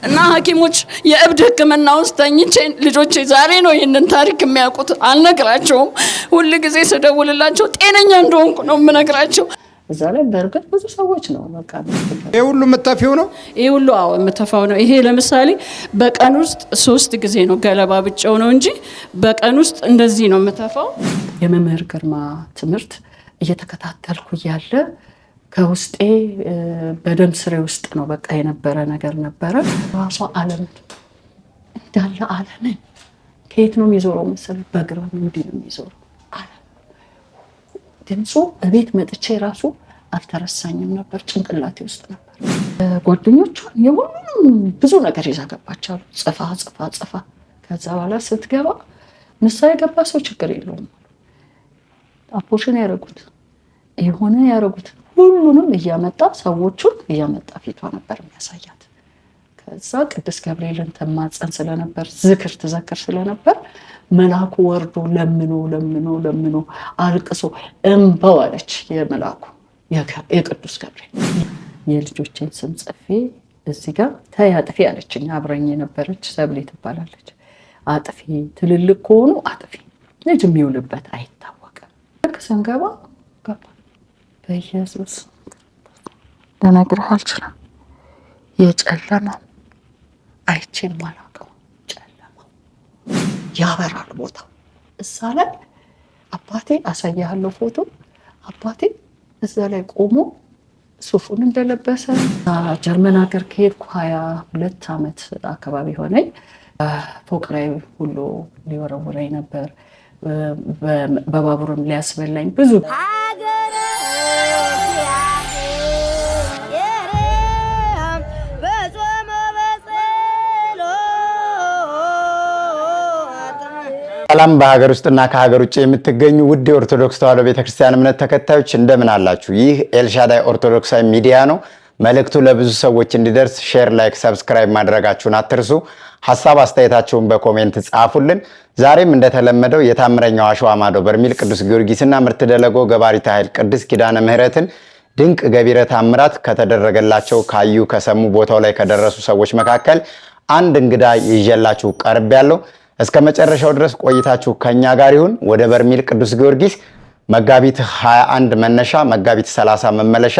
እና ሐኪሞች የእብድ ሕክምና ውስጥ ተኝቼ ልጆቼ ዛሬ ነው ይሄንን ታሪክ የሚያውቁት። አልነግራቸውም። ሁሉ ጊዜ ስደውልላቸው ጤነኛ እንደሆንኩ ነው የምነግራቸው። እዛ ላይ በእርግጥ ብዙ ሰዎች ነው በቃ ይሄ ሁሉ የምትተፊው ነው። ይሄ ሁሉ አዎ የምተፋው ነው። ይሄ ለምሳሌ በቀን ውስጥ 3 ጊዜ ነው ገለባ ብቻው ነው እንጂ በቀን ውስጥ እንደዚህ ነው የምተፋው። የመምህር ግርማ ትምህርት እየተከታተልኩ እያለ ከውስጤ በደም ስሬ ውስጥ ነው በቃ የነበረ ነገር ነበረ። ራሷ ዓለም እንዳለ ዓለም ከየት ነው የሚዞረው መሰለኝ? በግራ ነው እንዲህ ነው የሚዞረው ዓለም። ድምፁ እቤት መጥቼ ራሱ አልተረሳኝም ነበር፣ ጭንቅላቴ ውስጥ ነበር። ጓደኞቿ የሁሉም ብዙ ነገር ይዛ ገባቻሉ። ጽፋ ከዛ በኋላ ስትገባ ንሳ የገባ ሰው ችግር የለውም አፖሽን ያደረጉት የሆነ ያደረጉት ሁሉንም እያመጣ ሰዎቹን እያመጣ ፊቷ ነበር የሚያሳያት። ከዛ ቅዱስ ገብርኤልን ተማጸን ስለነበር ዝክር ትዘክር ስለነበር መልአኩ ወርዶ ለምኖ አልቅሶ እንባው አለች። የመልአኩ የቅዱስ ገብርኤል የልጆችን ስም ጽፌ እዚህ ጋር ተይ አጥፊ አለችኝ። አብረኝ የነበረች ሰብሌ ትባላለች። አጥፊ ትልልቅ ከሆኑ አጥፊ፣ ልጅ የሚውልበት አይታወቅም። ልክ ስንገባ ገባ። በኢየሱስ ልነግርህ አልችልም። የጨለማው አይቼ የማላውቀው ጨለማው ያበራል ቦታው። እዛ ላይ አባቴ አሳያለሁ ፎቶ። አባቴ እዛ ላይ ቆሞ ሱፉን እንደለበሰ ጀርመን ሀገር ከሄድኩ 22 ዓመት አካባቢ ሆነኝ። ፎቅ ላይ ሁሉ ሊወረውረኝ ነበር፣ በባቡርም ሊያስበላኝ ብዙ ሰላም በሀገር ውስጥና ከሀገር ውጭ የምትገኙ ውድ የኦርቶዶክስ ተዋሕዶ ቤተክርስቲያን እምነት ተከታዮች እንደምን አላችሁ? ይህ ኤልሻዳይ ኦርቶዶክሳዊ ሚዲያ ነው። መልእክቱ ለብዙ ሰዎች እንዲደርስ ሼር፣ ላይክ፣ ሰብስክራይብ ማድረጋችሁን አትርሱ። ሐሳብ አስተያየታችሁን በኮሜንት ጻፉልን። ዛሬም እንደተለመደው የታምረኛው አሸዋ ማዶ በርሜል ቅዱስ ጊዮርጊስና ምርት ደለጎ ገባሪተ ኃይል ቅድስት ኪዳነ ምሕረትን ድንቅ ገቢረ ታምራት ከተደረገላቸው ካዩ ከሰሙ ቦታው ላይ ከደረሱ ሰዎች መካከል አንድ እንግዳ ይዤላችሁ ቀርቤያለሁ። እስከ መጨረሻው ድረስ ቆይታችሁ ከኛ ጋር ይሁን። ወደ በርሜል ቅዱስ ጊዮርጊስ መጋቢት 21 መነሻ መጋቢት 30 መመለሻ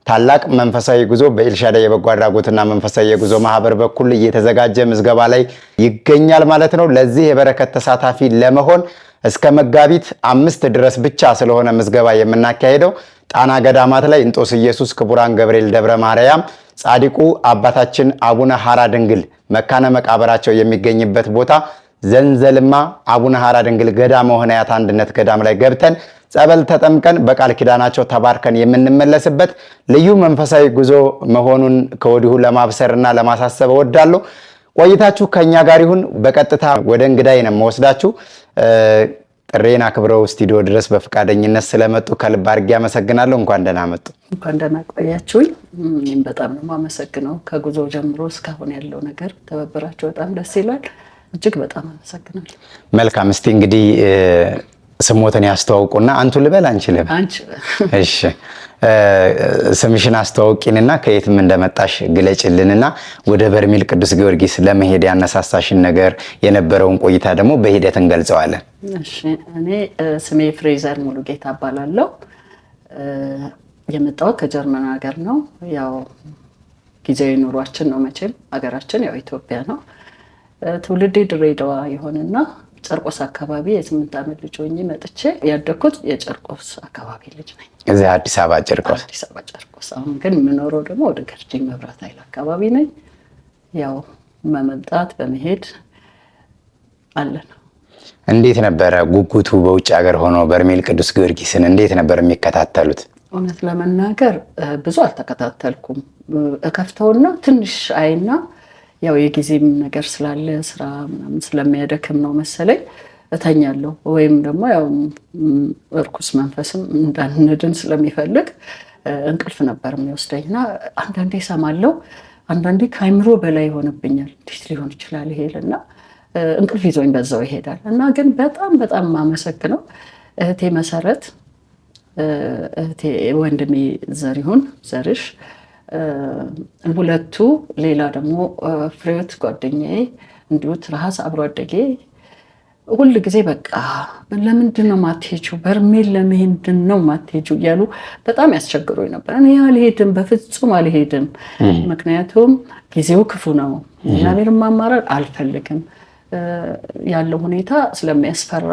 ታላቅ መንፈሳዊ ጉዞ በኤልሻዳይ የበጎ አድራጎትና መንፈሳዊ የጉዞ ማህበር በኩል እየተዘጋጀ ምዝገባ ላይ ይገኛል ማለት ነው። ለዚህ የበረከት ተሳታፊ ለመሆን እስከ መጋቢት 5 ድረስ ብቻ ስለሆነ ምዝገባ የምናካሄደው ጣና ገዳማት ላይ እንጦስ ኢየሱስ፣ ክቡራን ገብርኤል፣ ደብረ ማርያም፣ ጻድቁ አባታችን አቡነ ሐራ ድንግል መካነ መቃብራቸው የሚገኝበት ቦታ ዘንዘልማ አቡነ ሐራ ድንግል ገዳመ ሆነያት አንድነት ገዳም ላይ ገብተን ጸበል ተጠምቀን በቃል ኪዳናቸው ተባርከን የምንመለስበት ልዩ መንፈሳዊ ጉዞ መሆኑን ከወዲሁ ለማብሰርና ለማሳሰብ እወዳለሁ። ቆይታችሁ ከኛ ጋር ይሁን። በቀጥታ ወደ እንግዳይ ነው የምወስዳችሁ። ጥሬን አክብረው ስቱዲዮ ድረስ በፈቃደኝነት ስለመጡ ከልብ አድርጌ አመሰግናለሁ። እንኳን ደህና መጡ። እንኳን ደህና ቆያችሁኝ። እኔም በጣም ነው የማመሰግነው። ከጉዞ ጀምሮ እስካሁን ያለው ነገር ተበብራችሁ በጣም ደስ ይላል። እጅግ በጣም አመሰግናለሁ። መልካም። እስቲ እንግዲህ ስሞትን ያስተዋውቁና አንቱ ልበል አንቺ ልበል? አንቺ። እሺ፣ ስምሽን አስተዋውቂንና ከየትም እንደመጣሽ ግለጭልንና ወደ በርሜል ቅዱስ ጊዮርጊስ ለመሄድ ያነሳሳሽን ነገር የነበረውን ቆይታ ደግሞ በሂደት እንገልጸዋለን። እሺ፣ እኔ ስሜ ፍሬዘር ሙሉጌታ እባላለሁ። የመጣሁት ከጀርመን ሀገር ነው። ያው ጊዜያዊ ኑሯችን ነው መቼም፣ ሀገራችን ያው ኢትዮጵያ ነው። ትውልዴ ድሬዳዋ የሆነና ጨርቆስ አካባቢ የ8 ዓመት ልጅ ሆኜ መጥቼ ያደኩት የጨርቆስ አካባቢ ልጅ ነኝ። እዚህ አዲስ አበባ ጨርቆስ። አሁን ግን የምኖረው ደግሞ ወደ ገርጂ መብራት ኃይል አካባቢ ነኝ። ያው መመጣት በመሄድ አለን። እንዴት ነበረ ጉጉቱ? በውጭ ሀገር ሆኖ በርሜል ቅዱስ ጊዮርጊስን እንዴት ነበር የሚከታተሉት? እውነት ለመናገር ብዙ አልተከታተልኩም። እከፍተውና ትንሽ አይና ያው የጊዜም ነገር ስላለ ስራ ምናምን ስለሚያደክም ነው መሰለኝ እተኛለሁ። ወይም ደግሞ ያው እርኩስ መንፈስም እንዳንድን ስለሚፈልግ እንቅልፍ ነበር የሚወስደኝና አንዳንዴ እሰማለሁ፣ አንዳንዴ ከአይምሮ በላይ ይሆንብኛል። እንዴት ሊሆን ይችላል ይሄልና እንቅልፍ ይዞኝ በዛው ይሄዳል። እና ግን በጣም በጣም የማመሰግነው እህቴ መሰረት፣ እህቴ ወንድሜ ዘሪሁን ዘርሽ ሁለቱ ሌላ ደግሞ ፍሬዎት ጓደኛዬ እንዲሁ ትራስ አብሮ አደጌ ሁል ጊዜ በቃ ለምንድን ነው ማትሄጂው? በርሜል ለምንድን ነው ማትሄጂው እያሉ በጣም ያስቸግሩኝ ነበር። እኔ አልሄድም፣ በፍጹም አልሄድም። ምክንያቱም ጊዜው ክፉ ነው። እግዚአብሔርን ማማረር አልፈልግም። ያለው ሁኔታ ስለሚያስፈራ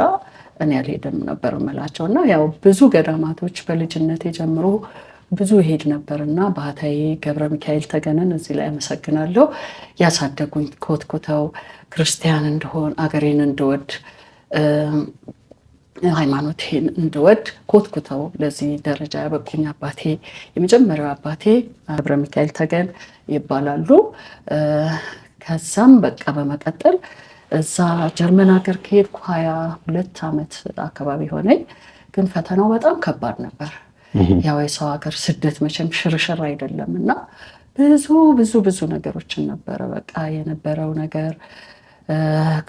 እኔ አልሄድም ነበር እምላቸው እና ያው ብዙ ገዳማቶች በልጅነቴ ጀምሮ ብዙ ሄድ ነበርና ባህታዊ ገብረ ሚካኤል ተገነን እዚህ ላይ አመሰግናለሁ። ያሳደጉኝ ኮትኩተው ክርስቲያን እንደሆን አገሬን እንድወድ ሃይማኖቴን እንድወድ ኮትኩተው ለዚህ ደረጃ ያበቁኝ አባቴ የመጀመሪያው አባቴ ገብረ ሚካኤል ተገን ይባላሉ። ከዛም በቃ በመቀጠል እዛ ጀርመን ሀገር ከሄድኩ 22 ዓመት አካባቢ ሆነኝ። ግን ፈተናው በጣም ከባድ ነበር። ያው የሰው ሀገር ስደት መቼም ሽርሽር አይደለም እና ብዙ ብዙ ብዙ ነገሮችን ነበረ በቃ የነበረው ነገር።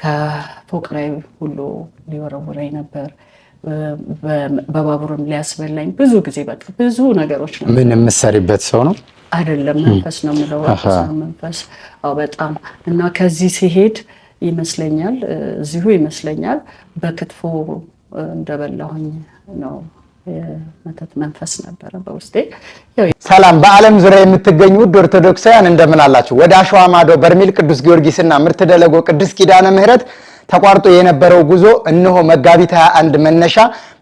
ከፎቅ ላይ ሁሉ ሊወረውረኝ ነበር፣ በባቡርም ሊያስበላኝ ብዙ ጊዜ በቃ ብዙ ነገሮች ነበር። ምን የምትሰሪበት ሰው ነው? አይደለም መንፈስ ነው የምለው መንፈስ። አዎ በጣም እና ከዚህ ሲሄድ ይመስለኛል እዚሁ ይመስለኛል በክትፎ እንደበላሁኝ ነው። የመተት መንፈስ ነበረ በውስጤ። ሰላም በዓለም ዙሪያ የምትገኙ ውድ ኦርቶዶክሳውያን እንደምን አላችሁ? ወደ አሸዋ ማዶ በርሜል ቅዱስ ጊዮርጊስና ምርት ደለጎ ቅዱስ ኪዳነ ምህረት ተቋርጦ የነበረው ጉዞ እነሆ መጋቢት 21 መነሻ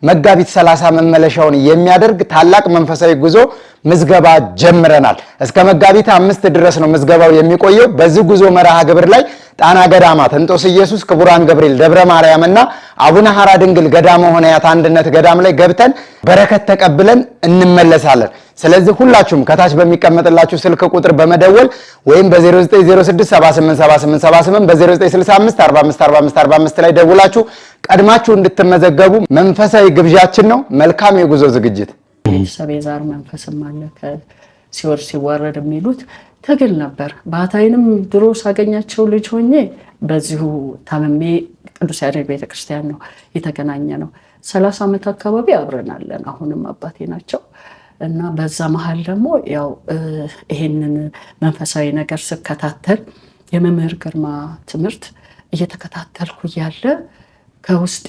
መጋቢት 30 መመለሻውን የሚያደርግ ታላቅ መንፈሳዊ ጉዞ ምዝገባ ጀምረናል። እስከ መጋቢት 5 ድረስ ነው ምዝገባው የሚቆየው። በዚህ ጉዞ መርሃ ግብር ላይ ጣና ገዳማት እንጦስ ኢየሱስ፣ ክቡራን ገብርኤል፣ ደብረ ማርያም እና አቡነ ሐራ ድንግል ገዳመ ሆነያት አንድነት ገዳም ላይ ገብተን በረከት ተቀብለን እንመለሳለን። ስለዚህ ሁላችሁም ከታች በሚቀመጥላችሁ ስልክ ቁጥር በመደወል ወይም በ0906787878 በ0965454545 ላይ ደውላችሁ ቀድማችሁ እንድትመዘገቡ መንፈሳዊ ግብዣችን ነው። መልካም የጉዞ ዝግጅት። ቤተሰብ የዛር መንፈስም አለ ሲወር ሲዋረድ የሚሉት ትግል ነበር። ባህታዊንም ድሮ ሳገኛቸው ልጅ ሆኜ በዚሁ ታመሜ ቅዱስ ያሬድ ቤተክርስቲያን ነው የተገናኘ ነው። 30 ዓመት አካባቢ አብረናለን። አሁንም አባቴ ናቸው እና በዛ መሃል ደግሞ ያው ይሄንን መንፈሳዊ ነገር ስከታተል የመምህር ግርማ ትምህርት እየተከታተልኩ እያለ ከውስጤ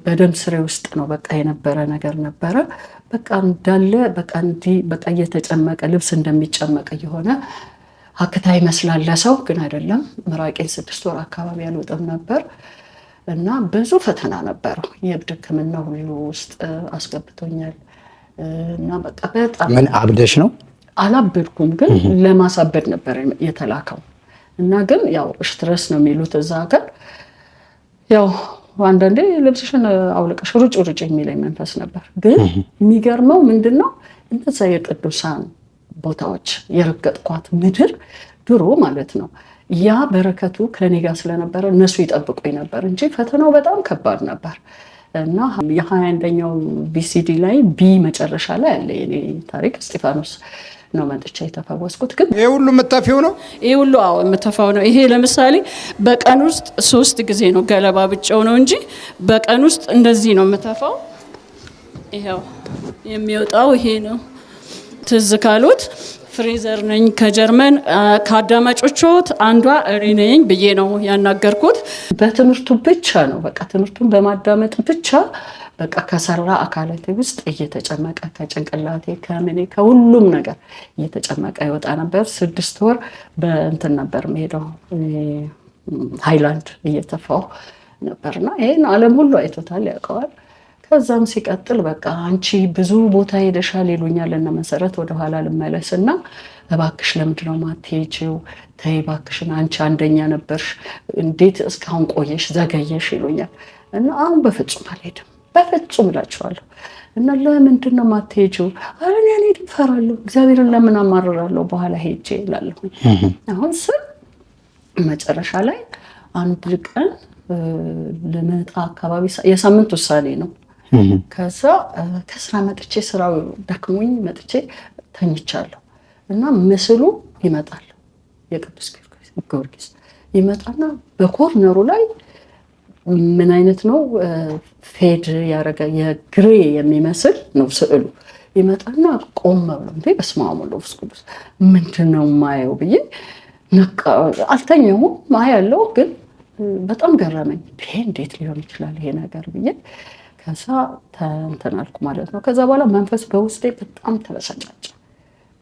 በደም ስሬ ውስጥ ነው በቃ የነበረ ነገር ነበረ። በቃ እንዳለ በቃ እንዲህ በቃ እየተጨመቀ ልብስ እንደሚጨመቅ የሆነ አክታ ይመስላል ለሰው ግን አይደለም። ምራቄን 6 ወር አካባቢ አልወጣም ነበር እና ብዙ ፈተና ነበረው። የእብድ ሕክምና ሁሉ ውስጥ አስገብቶኛል እና በቃ በጣም ምን አብደሽ ነው? አላበድኩም፣ ግን ለማሳበድ ነበር የተላከው እና ግን ያው እሽትረስ ነው የሚሉት እዛ ሀገር። ያው አንዳንዴ ልብስሽን አውልቀሽ ሩጭ የሚለኝ መንፈስ ነበር። ግን የሚገርመው ምንድነው እነዛ የቅዱሳን ቦታዎች የረገጥኳት ምድር ድሮ ማለት ነው ያ በረከቱ ከኔ ጋር ስለነበረ እነሱ ይጠብቁኝ ነበር እንጂ ፈተናው በጣም ከባድ ነበር እና የ21ኛው ቢሲዲ ላይ ቢ መጨረሻ ላይ አለ የኔ ታሪክ። እስጢፋኖስ ነው መጥቼ የተፈወስኩት። ግን ይሄ ሁሉ የምታፊው ነው? ይሄ ሁሉ አዎ የምተፋው ነው። ይሄ ለምሳሌ በቀን ውስጥ 3 ጊዜ ነው ገለባ ብቻው ነው እንጂ በቀን ውስጥ እንደዚህ ነው የምተፋው። ይሄው የሚወጣው ይሄ ነው። ትዝ ካሉት ፍሬዘር ነኝ ከጀርመን ከአዳማጮቹት አንዷ እኔ ነኝ ብዬ ነው ያናገርኩት። በትምህርቱ ብቻ ነው በቃ ትምህርቱን በማዳመጥ ብቻ በቃ ከሰራ አካላቴ ውስጥ እየተጨመቀ ከጭንቅላቴ ከምኔ ከሁሉም ነገር እየተጨመቀ ይወጣ ነበር። 6 ወር በእንትን ነበር የምሄደው ሃይላንድ እየተፋው ነበርና ይሄን ዓለም ሁሉ አይቶታል ያውቀዋል። ከዛም ሲቀጥል በቃ አንቺ ብዙ ቦታ ሄደሻል ይሉኛል እነ መሰረት። ወደኋላ ልመለስና እባክሽ ለምንድነው ማትሄጂው? ተይ እባክሽን አንቺ አንደኛ ነበርሽ፣ እንዴት እስካሁን ቆየሽ ዘገየሽ ይሉኛል እና አሁን በፍጹም አልሄድም በፍጹም እላቸዋለሁ። እና ለምንድነው ማትሄጂው? አረ እኔ እፈራለሁ፣ እግዚአብሔርን ለምን አማርራለሁ በኋላ ሄጄ እላለሁ። አሁን ስል መጨረሻ ላይ አንድ ቀን ለመጣ አካባቢ የሳምንት ውሳኔ ነው። ከዛ ከስራ መጥቼ ስራው ደክሞኝ መጥቼ ተኝቻለሁ እና ምስሉ ይመጣል። የቅዱስ ጊዮርጊስ ይመጣና በኮርነሩ ላይ ምን አይነት ነው ፌድ ያረጋ የግሬ የሚመስል ነው ስዕሉ። ይመጣና ቆም ብሎ እንዴ በስመ አብ ወወልድ ወመንፈስ ቅዱስ ምንድነው ማየው ብዬ ነቃ። አልተኛሁም ማያለው ግን በጣም ገረመኝ። እንዴት ሊሆን ይችላል ይሄ ነገር ብዬ ከዛ እንትን አልኩ ማለት ነው። ከዛ በኋላ መንፈስ በውስጤ በጣም ተበሳጫጨ።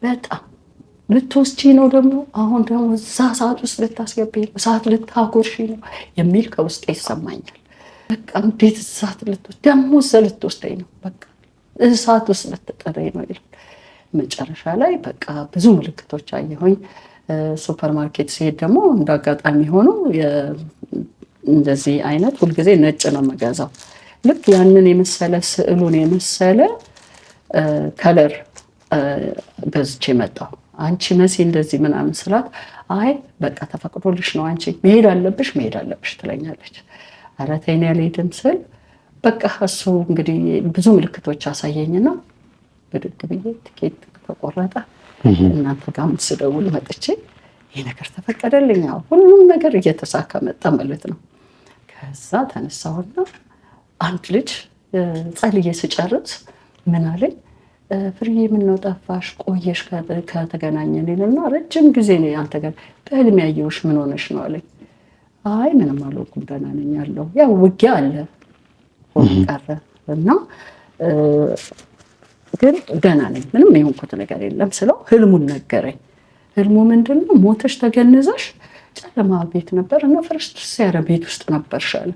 በጣም ልትወስጂ ነው ደግሞ አሁን ደግሞ እዛ ሰዓት ውስጥ ልታስገቢ ነው፣ እሳት ልታጎርሺ ነው የሚል ከውስጤ ይሰማኛል። በቃ እንዴት እሳት ልትወስድ ደግሞ እዛ ልትወስደኝ ነው፣ በቃ እሳት ውስጥ ልትጠረኝ ነው ይላል። መጨረሻ ላይ በቃ ብዙ ምልክቶች አየሁኝ። ሱፐር ማርኬት ሲሄድ ደግሞ እንዳጋጣሚ ሆኖ እንደዚህ አይነት ሁልጊዜ ነጭ ነው የምገዛው። ልክ ያንን የመሰለ ስዕሉን የመሰለ ከለር ገዝቼ መጣሁ። አንቺ መሲ እንደዚህ ምናምን ስላት አይ በቃ ተፈቅዶልሽ ነው አንቺ መሄድ አለብሽ ትለኛለች። ኧረ ተይ እኔ አልሄድም ስል በቃ እሱ እንግዲህ ብዙ ምልክቶች አሳየኝና ብድግ ብዬ ትኬት ተቆረጠ። እናንተ ጋር ስደውል መጥቼ ይሄ ነገር ተፈቀደልኝ። ሁሉም ነገር እየተሳካ መጣ ማለት ነው። ከዛ ተነሳሁና አንድ ልጅ ጸልዬ ስጨርስ ምን አለኝ፣ ፍርዬ ምነው ጠፋሽ ቆየሽ ከተገናኘን ይልና ረጅም ጊዜ ነው አንተ ጋር በህልም ያየሁሽ ምን ሆነሽ ነው አለኝ። አይ ምንም አልሆንኩም ደህና ነኝ ያለው ያው ውጊያ አለ ሆኖ ቀረ እና ግን ደህና ነኝ ምንም የሆንኩት ነገር የለም ስለው ህልሙን ነገረኝ። ህልሙ ምንድነው? ሞተሽ ተገንዘሽ ጨለማ ቤት ነበር እና ፍርስርስ ያለ ቤት ውስጥ ነበርሻል።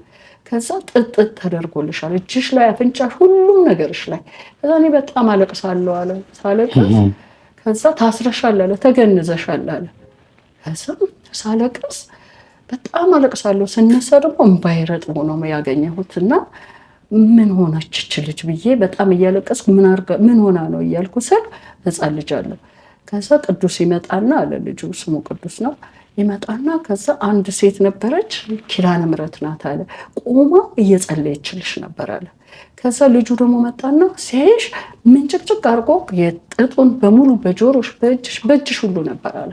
ከዛ ጥጥት ተደርጎልሻል እጅሽ ላይ አፍንጫሽ ሁሉም ነገርሽ ላይ። ከዛ እኔ በጣም አለቅሳለሁ አለ። ሳለቅስ ከዛ ታስረሻል አለ፣ ተገንዘሻል አለ። ከዛ ሳለቅስ በጣም አለቅሳለሁ። ስነሳ ደግሞ እምባዬ ረጥቦ ነው ያገኘሁትና ምን ሆነች እች ልጅ ብዬ በጣም እያለቀስኩ ምን ሆና ነው እያልኩ ስል ህፃን ልጅ አለ። ከዛ ቅዱስ ይመጣና አለ ልጁ ስሙ ቅዱስ ነው ይመጣና ከዛ አንድ ሴት ነበረች ኪዳነ ምሕረት ናት አለ ቆማ እየጸለየችልሽ ነበር አለ። ከዛ ልጁ ደግሞ መጣና ሲያይሽ ምን ጭቅጭቅ አድርጎ የጥጡን በሙሉ በጆሮሽ በእጅሽ ሁሉ ነበር አለ።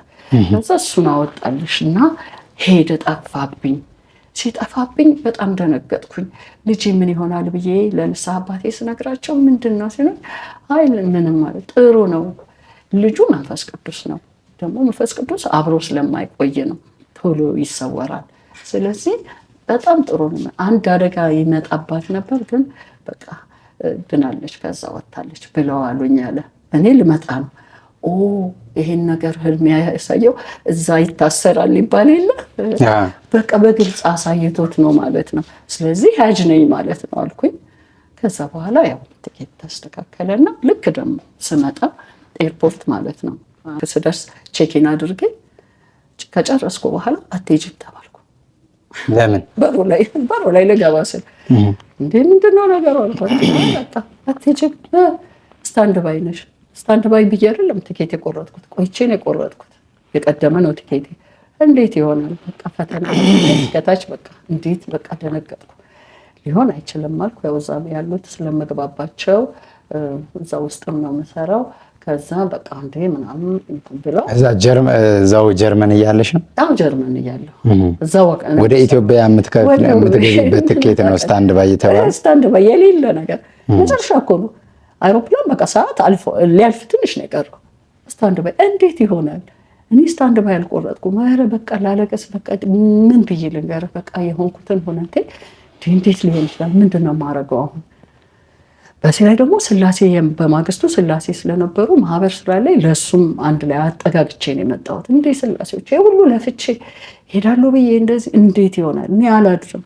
ከዛ እሱን አወጣልሽና ሄደ ጠፋብኝ። ሲጠፋብኝ በጣም ደነገጥኩኝ። ልጄ ምን ይሆናል ብዬ ለንስሐ አባቴ ስነግራቸው ምንድነው ሲሉኝ አይ ምንም ማለት ጥሩ ነው ልጁ መንፈስ ቅዱስ ነው ደግሞ መንፈስ ቅዱስ አብሮ ስለማይቆይ ነው ቶሎ ይሰወራል። ስለዚህ በጣም ጥሩ ነው። አንድ አደጋ ይመጣባት ነበር ግን በቃ ድናለች ከዛ ወጣለች ብለው አሉኝ አለ። እኔ ልመጣ ነው ይሄን ነገር ህልም ያሳየው እዛ ይታሰራል ይባል የለ በቃ በግልጽ አሳይቶት ነው ማለት ነው። ስለዚህ ሀጅ ነኝ ማለት ነው አልኩኝ። ከዛ በኋላ ያው ትኬት ተስተካከለና ልክ ደግሞ ስመጣ ኤርፖርት ማለት ነው ስደርስ ቼኪን አድርጌ ከጨረስኩ በኋላ አትሄጂም ተባልኩ። ለምን? በሩ ላይ ልገባ ስል እንዴ ምንድነው ነገሩ አልኳት። በቃ አትሄጂም ስታንድ ባይ ነሽ። ስታንድ ባይ ብዬ አይደለም ትኬት የቆረጥኩት ቆይቼ ነው የቆረጥኩት። የቀደመ ነው ትኬቴ። እንዴት ይሆናል? በቃ ፈተና ከታች በቃ እንዴት በቃ ደነገጥኩ። ሊሆን አይችልም አልኩ። ያው እዛ ያሉት ስለመግባባቸው እዛ ውስጥም ነው የምሰራው። ከዛ በቃ እንዴ ምናምን ብለው እዛው ጀርመን እያለሽ ነው? አዎ ጀርመን እያለሁ ወደ ኢትዮጵያ የምትገቢበት ትኬት ነው ስታንድ ባይ ተባለ። ስታንድ ባይ የሌለ ነገር መጨረሻ እኮ ነው አይሮፕላን በቃ ሰዓት ሊያልፍ ትንሽ ነው የቀረው። ስታንድ ባይ እንዴት ይሆናል? እኔ ስታንድ ባይ አልቆረጥኩም። ኧረ በቃ ላለቀስ በቃ ምን ብዬ ልንገርህ በቃ የሆንኩትን ሆነቴ እንዴት ሊሆን ይችላል? ምንድነው የማደርገው አሁን? በዚህ ላይ ደግሞ ስላሴ በማግስቱ ስላሴ ስለነበሩ ማህበር ስራ ላይ ለሱም አንድ ላይ አጠጋግቼ ነው የመጣሁት። እንዴ ስላሴዎች ሁሉ ለፍቼ ሄዳለሁ ብዬ እንደዚህ እንዴት ይሆናል? እኔ አላድርም።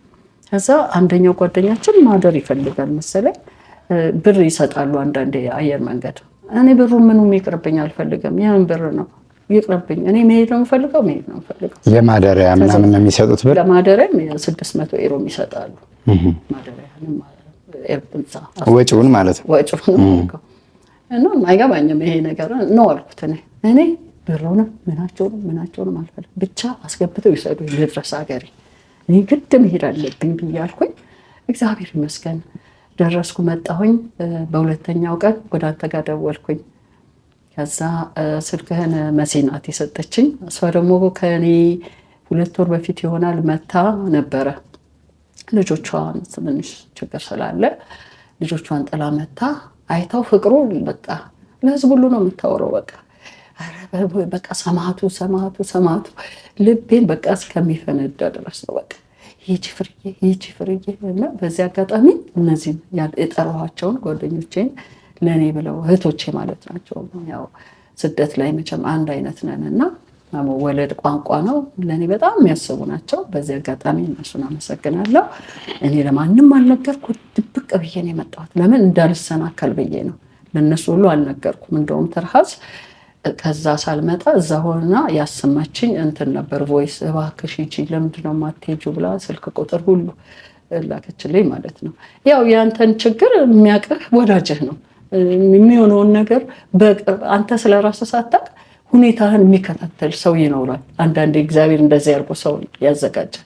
ከዛ አንደኛው ጓደኛችን ማደር ይፈልጋል መሰለኝ ብር ይሰጣሉ አንዳንዴ አየር መንገድ። እኔ ብሩ ምኑም ይቅርብኝ አልፈልግም። ያን ብር ነው ይቅርብኝ። እኔ መሄድ ነው የምፈልገው። የማደሪያ ምናምን ነው የሚሰጡት ብር። ለማደሪያም 600 ዩሮ ይሰጣሉ። ማደሪያንም ወጪውን ማለት ነው። ወጪውን እና አይገባኝም ይሄ ነገር ነው አልኩት። እኔ ብሩንም ምናቸውንም አልፈልግም። ብቻ አስገብተው ይሰዱ ልድረስ ሀገሬ። እኔ ግድ መሄድ አለብኝ ብዬ አልኩኝ። እግዚአብሔር ይመስገን ደረስኩ፣ መጣሁኝ። በሁለተኛው ቀን ወደ አንተ ጋር ደወልኩኝ። ከዛ ስልክህን መሲ ናት የሰጠችኝ። እሷ ደግሞ ከኔ 2 ወር በፊት ይሆናል መታ ነበረ። ልጆቿን ትንሽ ችግር ስላለ ልጆቿን ጥላ መታ አይተው ፍቅሩ በቃ ለህዝብ ሁሉ ነው የምታወራው። በቃ ሰማዕቱ ልቤን በቃ እስከሚፈነዳ ድረስ ነው በቃ ይቺ ፍርዬ እና በዚህ አጋጣሚ እነዚህን የጠራኋቸውን ጓደኞቼን ለእኔ ብለው እህቶቼ ማለት ናቸው። ያው ስደት ላይ መቼም አንድ አይነት ነን እና ወለድ ቋንቋ ነው። ለእኔ በጣም የሚያስቡ ናቸው። በዚህ አጋጣሚ እነሱን አመሰግናለሁ። እኔ ለማንም አልነገርኩ፣ ድብቅ ብዬ ነው የመጣሁት። ለምን እንዳልሰናከል ብዬ ነው። ለእነሱ ሁሉ አልነገርኩም። እንደውም ትርሃስ ከዛ ሳልመጣ እዛ ሆና ያሰማችኝ እንትን ነበር ቮይስ፣ እባክሽ ሂጂ ለምንድን ነው የማትሄጂው ብላ ስልክ ቁጥር ሁሉ ላከችልኝ ማለት ነው። ያው ያንተን ችግር የሚያውቅህ ወዳጅህ ነው። የሚሆነውን ነገር አንተ ስለራስህ ሳታውቅ ሁኔታህን የሚከታተል ሰው ይኖራል። አንዳንዴ እግዚአብሔር እንደዚህ ያርጎ ሰው ያዘጋጃል።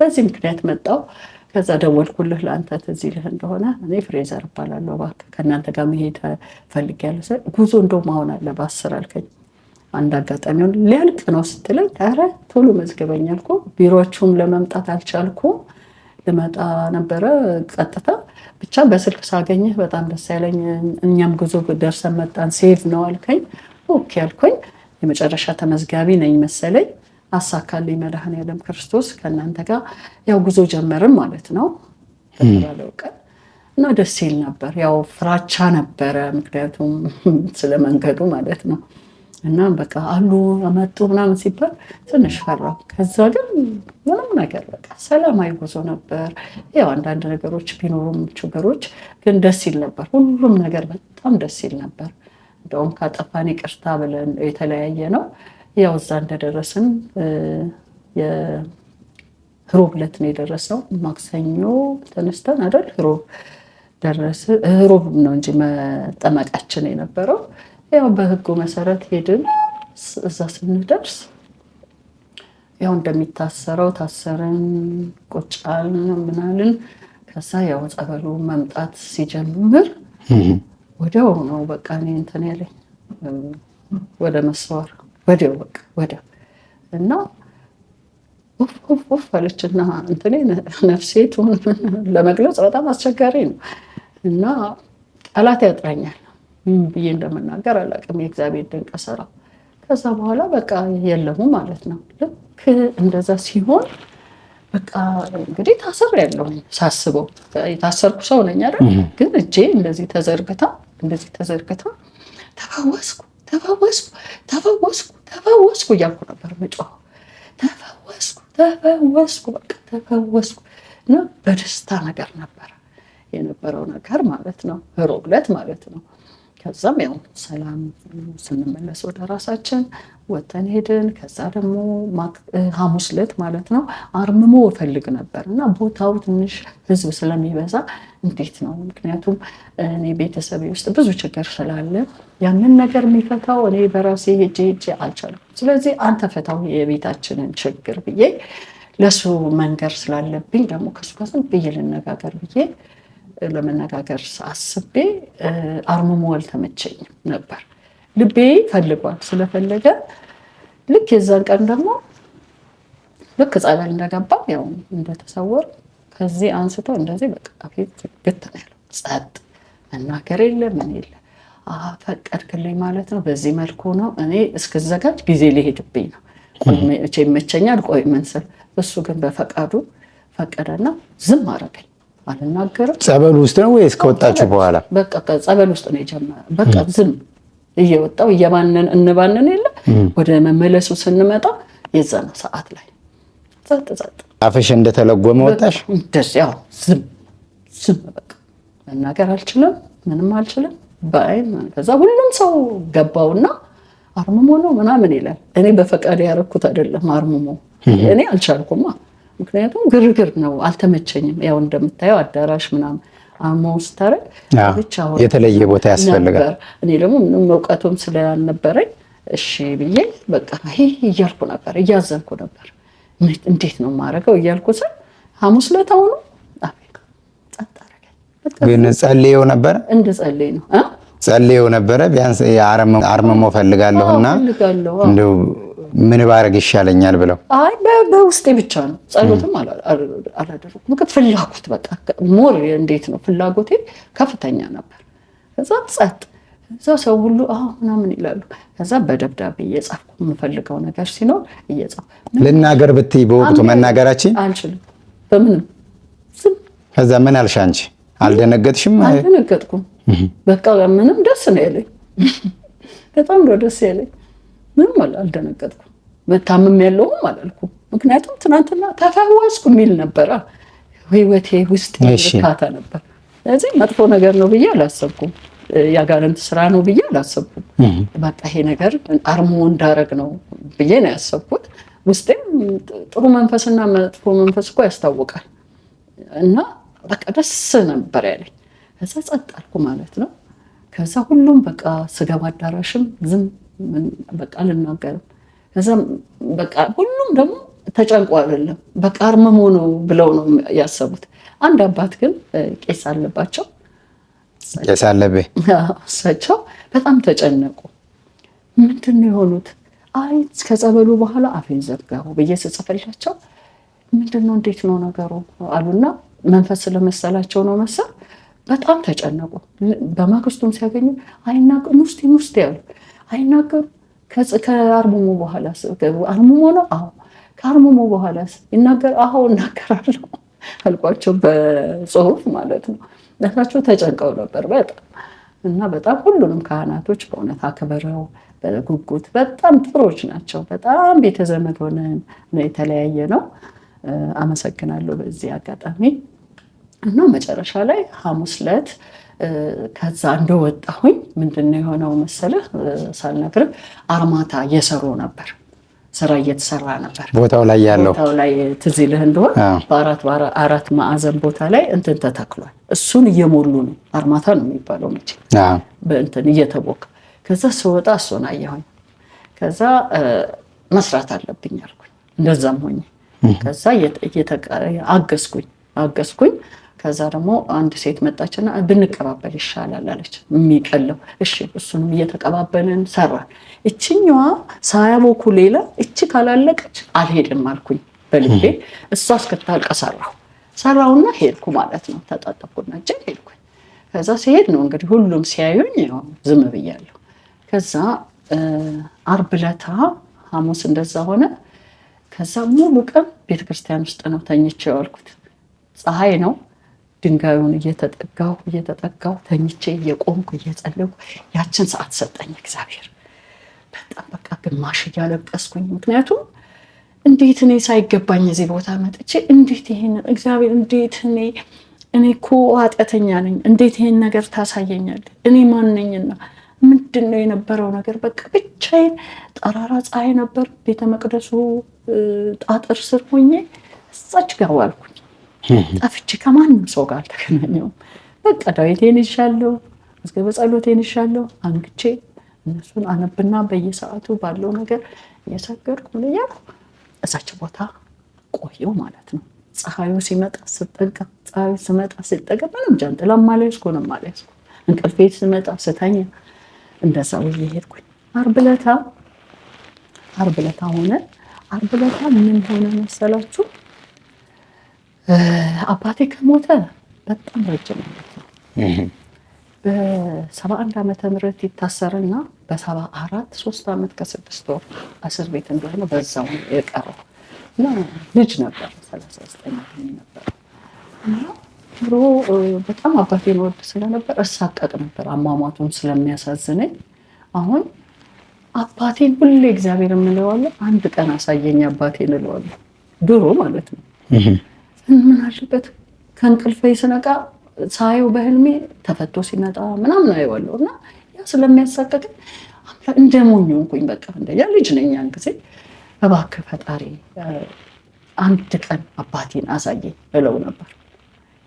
በዚህ ምክንያት መጣሁ። ከዛ ደወልኩልህ ለአንተ ትዝ ይልህ እንደሆነ እኔ ፍሬዘር እባላለሁ፣ እባክህ ከእናንተ ጋር መሄድ ፈልጌያለሁ። ጉዞ እንደውም አሁን አለ በ10 አልከኝ። አንድ አጋጣሚውን ሊያልቅ ነው ስትለኝ ኧረ ቶሎ መዝገበኝ አልኩ። ቢሮችሁም ለመምጣት አልቻልኩም። ልመጣ ነበረ ቀጥታ ብቻ በስልክ ሳገኘህ በጣም ደስ ያለኝ። እኛም ጉዞ ደርሰን መጣን። ሴቭ ነው አልከኝ። ኦኬ አልኩኝ። የመጨረሻ ተመዝጋቢ ነኝ መሰለኝ። አሳካልኝ መድኃኔዓለም ክርስቶስ። ከእናንተ ጋር ያው ጉዞ ጀመርን ማለት ነው በተባለው ቀን እና ደስ ይል ነበር። ያው ፍራቻ ነበረ፣ ምክንያቱም ስለ መንገዱ ማለት ነው። እና በቃ አሉ መጡ ምናምን ሲባል ትንሽ ፈራሁ። ከዛ ግን ምንም ነገር በቃ ሰላማዊ ጉዞ ነበር። ያው አንዳንድ ነገሮች ቢኖሩም ችግሮች ግን ደስ ይል ነበር። ሁሉም ነገር በጣም ደስ ይል ነበር። እንደውም ካጠፋን ይቅርታ ብለን የተለያየ ነው። ያው እዛ እንደደረስን የሮብ ዕለት ነው የደረሰው። ማክሰኞ ተነስተን አይደል ሮብ ደረስ። ሮብ ነው እንጂ መጠመቃችን የነበረው። ያው በህጉ መሰረት ሄድን። እዛ ስንደርስ ያው እንደሚታሰረው ታሰርን፣ ቁጫል ምናልን። ከዛ ያው ጸበሉ መምጣት ሲጀምር ወዲያው ነው በቃ እኔ እንትን ያለኝ ወደ መስዋር ወዲያው በቃ ወዲያው እና ኡፍ አለችና እንትኔ ነፍሴ ትሁን ለመግለጽ በጣም አስቸጋሪ ነው እና ቃላት ያጥራኛል ብዬ እንደምናገር አላውቅም። የእግዚአብሔር ድንቅ ስራ። ከዛ በኋላ በቃ የለሙ ማለት ነው። ልክ እንደዛ ሲሆን በቃ እንግዲህ ታስር ያለው ሳስበው የታሰርኩ ሰው ነኝ አይደል? ግን እጄ እንደዚህ ተዘርግታ ተፈወስኩ እያልኩ ነበር የምጮኸው። ተፈወስኩ በቃ ተፈወስኩ እና በደስታ ነገር ነበረ የነበረው ነገር ማለት ነው። ሮብ ዕለት ማለት ነው። ከዛም ያው ሰላም ስንመለስ ወደ ራሳችን ወተን ሄድን። ከዛ ደግሞ ሐሙስ ዕለት ማለት ነው አርምሞ እፈልግ ነበር እና ቦታው ትንሽ ህዝብ ስለሚበዛ እንዴት ነው፣ ምክንያቱም እኔ ቤተሰቤ ውስጥ ብዙ ችግር ስላለ ያንን ነገር የሚፈታው እኔ በራሴ ሄጄ አልቻለም። ስለዚህ አንተ ፈታው የቤታችንን ችግር ብዬ ለሱ መንገር ስላለብኝ ደግሞ ከሱ ጋር ዝም ብዬ ልነጋገር ብዬ ለመነጋገር አስቤ አርምሞ አልተመቸኝም ነበር። ልቤ ፈልጓል። ስለፈለገ ልክ የዛን ቀን ደግሞ ልክ ጸበል እንደገባ ያው እንደተሰወር ከዚህ አንስቶ እንደዚህ በቃ ፊት ግት ነው ያለው። ጸጥ መናገር የለ ምን የለ። ፈቀድክልኝ ማለት ነው። በዚህ መልኩ ነው እኔ እስክዘጋጅ ጊዜ ሊሄድብኝ ነው። እቼ ይመቸኛል ቆይ ምን ስል እሱ ግን በፈቃዱ ፈቀደና ዝም አረገኝ። አልናገርም። ጸበል ውስጥ ነው ወይስ ከወጣችሁ በኋላ? በቃ ጸበል ውስጥ ነው የጀመረው። በቃ ዝም እየወጣው እየባነን እንባነን የለ ወደ መመለሱ ስንመጣ የዛና ሰዓት ላይ ጸጥ አፍሽ እንደተለጎመ ወጣሽ። ደስ ያው ዝም በቃ መናገር አልችልም፣ ምንም አልችልም ባይ። ከዛ ሁሉም ሰው ገባውና አርምሞ ነው ምናምን ይላል። እኔ በፈቃድ ያረኩት አይደለም አርምሞ። እኔ አልቻልኩማ፣ ምክንያቱም ግርግር ነው፣ አልተመቸኝም። ያው እንደምታየው አዳራሽ ምናምን አርምሞ ስታረግ ብቻ የተለየ ቦታ ያስፈልጋል። እኔ ደግሞ ምንም እውቀቱም ስላልነበረኝ እሺ ብዬ በቃ ይሄ እያልኩ ነበር፣ እያዘንኩ ነበር። እንዴት ነው የማደርገው እያልኩ ስል ሐሙስ ዕለት አሁኑ ጸጥ አደረገኝ። ግን ጸልየው ነበረ እንድጸልይ ነው ጸልየው ነበረ። ቢያንስ አርምሞ ፈልጋለሁና እንደው ምን ባረግ ይሻለኛል ብለው አይ በውስጤ ብቻ ነው። ጸሎትም አላደረኩም። ፍላጎት በቃ ሞር እንዴት ነው ፍላጎቴ ከፍተኛ ነበር። ከዛ ጸጥ እዛ ሰው ሁሉ ምናምን ይላሉ። ከዛ በደብዳቤ እየጻፍኩ የምፈልገው ነገር ሲኖር እየጻፍኩ ልናገር ብትይ በወቅቱ መናገራችን አልችልም በምንም። ከዛ ምን አልሽ አንቺ? አልደነገጥሽም? አልደነገጥኩም። በቃ ምንም ደስ ነው ያለኝ። በጣም ነው ደስ ያለኝ። ምንም አልደነገጥኩም። በታምም ያለውም አላልኩም። ምክንያቱም ትናንትና ተፈወስኩ የሚል ነበረ ህይወቴ ውስጥ እርካታ ነበር። ስለዚህ መጥፎ ነገር ነው ብዬ አላሰብኩም። ያጋንንት ስራ ነው ብዬ አላሰብኩም። በቃ ይሄ ነገር አርሞ እንዳረግ ነው ብዬ ነው ያሰብኩት። ውስጤም ጥሩ መንፈስና መጥፎ መንፈስ እኮ ያስታውቃል። እና በቃ ደስ ነበር ያለኝ። ከዛ ጸጥ አልኩ ማለት ነው። ከዛ ሁሉም በቃ ስገባ አዳራሽም ዝም በቃ አልናገርም። ከዛ በቃ ሁሉም ደግሞ ተጨንቆ አይደለም በቃ አርመሞ ነው ብለው ነው ያሰቡት። አንድ አባት ግን ቄስ አለባቸው። ቄስ አለብህ? እሳቸው በጣም ተጨነቁ። ምንድን ነው የሆኑት? አይ ከጸበሉ በኋላ አፌን ዘጋሁ ብዬ ስጽፍላቸው ምንድን ነው እንዴት ነው ነገሩ አሉና መንፈስ ስለመሰላቸው ነው መሰል በጣም ተጨነቁ። በማግስቱም ሲያገኙ አይናገሩ ሙስቲ ያሉ አይናገሩ። ከአርሙሞ በኋላ አርሙሞ ነው? አዎ። ከአርሙሞ በኋላ ይናገር? አዎ እናገራለሁ አልኳቸው፣ በጽሁፍ ማለት ነው። እሳቸው ተጨንቀው ነበር በጣም እና በጣም ሁሉንም ካህናቶች በእውነት አክብረው በጉጉት በጣም ጥሩዎች ናቸው። በጣም ቤተዘመድ ሆነን የተለያየ ነው። አመሰግናለሁ በዚህ አጋጣሚ። እና መጨረሻ ላይ ሐሙስ ዕለት ከዛ እንደወጣሁኝ ምንድነው የሆነው መሰለህ? ሳልነግርህ አርማታ እየሰሩ ነበር፣ ስራ እየተሰራ ነበር ቦታው ላይ ያለው ቦታው ላይ ትዝ ይልህ እንደሆነ በአራት ማዕዘን ቦታ ላይ እንትን ተተክሏል። እሱን እየሞሉ ነው። አርማታ ነው የሚባለው መቼ በእንትን እየተቦካ። ከዛ ስወጣ እሱን አየሁኝ። ከዛ መስራት አለብኝ አልኩኝ። እንደዛም ሆኜ ከዛ አገዝኩኝ። ከዛ ደግሞ አንድ ሴት መጣችና ብንቀባበል ይሻላል አለች። የሚቀለው እሺ፣ እሱንም እየተቀባበልን ሰራን። እችኛዋ ሳያቦኩ ሌላ እቺ ካላለቀች አልሄድም አልኩኝ በልቤ። እሷ እስክታልቅ ሰራውና ሄድኩ ማለት ነው። ተጣጣፍኩና እጄ ሄድኩኝ። ከዛ ሲሄድ ነው እንግዲህ ሁሉም ሲያዩኝ ዝም ብያለሁ። ከዛ ዓርብ ዕለት ሐሙስ እንደዛ ሆነ። ከዛ ሙሉ ቀን ቤተክርስቲያን ውስጥ ነው ተኝቼ ያልኩት። ፀሐይ ነው። ድንጋዩን እየተጠጋው ተኝቼ እየቆምኩ እየጸለይኩ ያችን ሰዓት ሰጠኝ እግዚአብሔር። በጣም በቃ ግማሽ እያለቀስኩኝ። ምክንያቱም እንዴት እኔ ሳይገባኝ እዚህ ቦታ መጥቼ እንዴት ይሄን እግዚአብሔር እንዴት እኔ እኮ ኃጢአተኛ ነኝ፣ እንዴት ይሄን ነገር ታሳየኛለህ? እኔ ማን ነኝና ምንድን ነው የነበረው ነገር? በቃ ብቻዬን ጠራራ ፀሐይ ነበር። ቤተ መቅደሱ ጣጥር ስር ሆኜ እዛች ጋር ዋልኩኝ። ጠፍቼ ከማንም ሰው ጋር አልተገናኘሁም። በቃ ዳዊቴን ይሻለሁ፣ መዝገበ ጸሎቴን ይሻለሁ አንግቼ እነሱን አነብና በየሰዓቱ ባለው ነገር እየሰገድኩ እያልኩ እዛች ቦታ ቆየው ማለት ነው። ፀሐዩ ሲመጣ ስጠጋ ምንም ጃንጥላም አልያዝኩም እንቅልፌ ሲመጣ ስተኛ እንደዛ ብዬ ሄድኩኝ። ዓርብ ዕለት ሆነ። ዓርብ ዕለት ምን ሆነ መሰላችሁ? አባቴ ከሞተ በጣም ረጅም ነው። በ71 ዓመተ ምህረት ይታሰርና በ74 3 ዓመት ከ6 ወር እስር ቤት እንደሆነ በዛው የቀረው እና ልጅ ነበር 39 ነበር። እና ድሮ በጣም አባቴን ወድ ስለነበር እሳቀቅ ነበር አሟሟቱን ስለሚያሳዝነኝ። አሁን አባቴን ሁሌ እግዚአብሔር የምለዋለሁ፣ አንድ ቀን አሳየኝ አባቴን እለዋለሁ። ድሮ ማለት ነው። ምን አለበት ከእንቅልፌ ስነቃ ሳየው በህልሜ ተፈቶ ሲመጣ ምናምን አየዋለሁ እና ያ ስለሚያሳቀቅ እንደ ሞኝ ሆንኩኝ። በቃ እንደያ ልጅ ነኝ ያን ጊዜ። እባክህ ፈጣሪ አንድ ቀን አባቴን አሳየኝ እለው ነበር።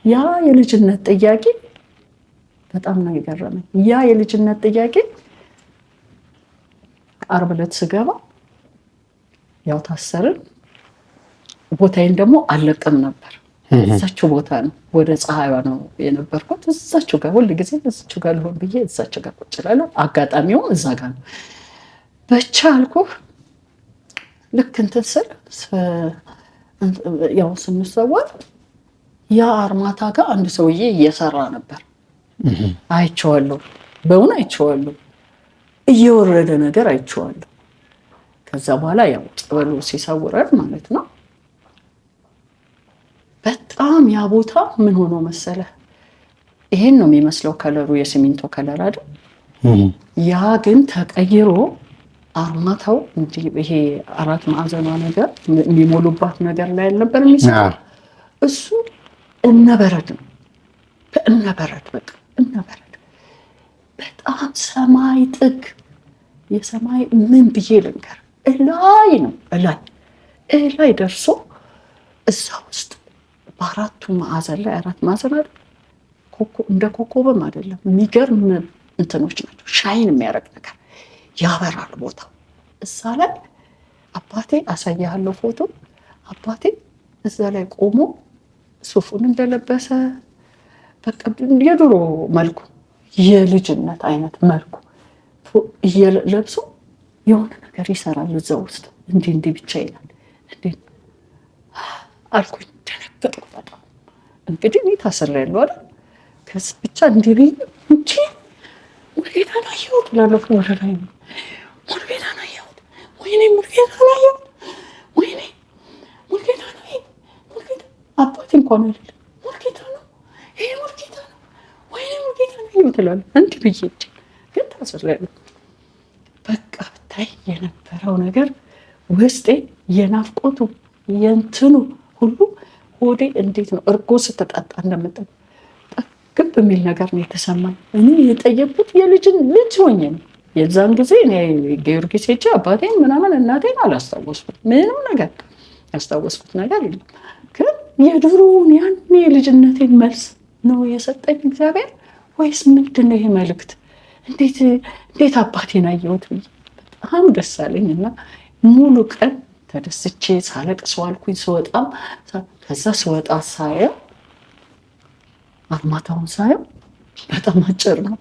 ያ የልጅነት ጥያቄ በጣም ነው የገረመኝ። ያ የልጅነት ጥያቄ ዓርብ ዕለት ስገባ ያው ታሰርን። ቦታዬን ደግሞ አልለቅም ነበር። እዛችሁ ቦታ ነው፣ ወደ ፀሐይዋ ነው የነበርኩት። እዛችሁ ጋር ሁሉ ጊዜ እዛችሁ ጋር ልሆን ብዬ እዛችሁ ጋር ቁጭ እላለሁ። አጋጣሚውም እዛ ጋር ነው። ብቻ አልኩህ ልክ እንትን ስል ያው ስንሰዋር ያ አርማታ ጋር አንድ ሰውዬ እየሰራ ነበር። አይቼዋለሁ። በእውን አይቼዋለሁ። እየወረደ ነገር አይቼዋለሁ። ከዛ በኋላ ያው ጸበሉ ሲሰውረን ማለት ነው። በጣም ያ ቦታ ምን ሆኖ መሰለ፣ ይሄን ነው የሚመስለው ከለሩ፣ የሲሚንቶ ከለር አይደል? ያ ግን ተቀይሮ አርማታው እንዲህ ይሄ 4 ማዕዘኗ ነገር የሚሞሉባት ነገር ላይ ነበር የሚሰራው። እሱ እነበረድ ነው፣ በእነበረድ በቃ እነበረድ። በጣም ሰማይ ጥግ፣ የሰማይ ምን ብዬ ልንገር፣ እላይ ነው እላይ ደርሶ እዛ ውስጥ በ4ቱ ማዕዘን ላይ 4 ማዕዘን አይደል? እንደ ኮከብም አይደለም፣ የሚገርም እንትኖች ናቸው። ሻይን የሚያደርግ ነገር ያበራል ቦታው። እዛ ላይ አባቴ አሳያለሁ ፎቶ። አባቴ እዛ ላይ ቆሞ ሱፉን እንደለበሰ በቃ የድሮ መልኩ የልጅነት አይነት መልኩ ለብሶ የሆነ ነገር ይሰራል እዛ ውስጥ እንዲህ ብቻ ይላል። እንዴ አልኩኝ፣ ደነገጥኩ በጣም። እንግዲህ እኔ ታስሬያለሁ አይደል? ከዚህ ብቻ እንዲህ ብዬ እንጂ ሙሉጌታን አየሁት እላለሁ። ወደ ላይ ነው ሙሉጌታን አየሁት፣ ወይኔ ሙሉጌታን አየሁት፣ ወይኔ ሙሉጌታን አየሁት። ሙሉጌታ አባቴ እንኳን አይደለም ሙሉጌታ ነው፣ ይሄ ሙሉጌታ ነው፣ ወይኔ ሙሉጌታን አየሁት እላለሁ። እንዲህ ብዬ ግን ታስሬያለሁ። በቃ ብታይ የነበረው ነገር ውስጤ የናፍቆቱ የእንትኑ ሁሉ ሆዴ እንዴት ነው እርጎ ስትጠጣ እንደምጠጣ ግብ የሚል ነገር ነው የተሰማኝ። እኔ የጠየቁት የልጅን ልጅ ሆኜ ነው። የዛን ጊዜ እኔ ጊዮርጊስ ሄጄ አባቴን ምናምን እናቴን አላስታወስኩት፣ ምንም ነገር ያስታወስኩት ነገር የለም። ግን የድሮውን ያን የልጅነቴን መልስ ነው የሰጠኝ እግዚአብሔር ወይስ ምንድን ነው ይሄ መልእክት? እንዴት አባቴን አየሁት ብዬ በጣም ደስ አለኝ እና ሙሉ ቀን ተደስቼ ሳለቅስ ዋልኩኝ። ስወጣም ከዛ ስወጣ ሳየው አርማታውን ሳየው በጣም አጭር ነው።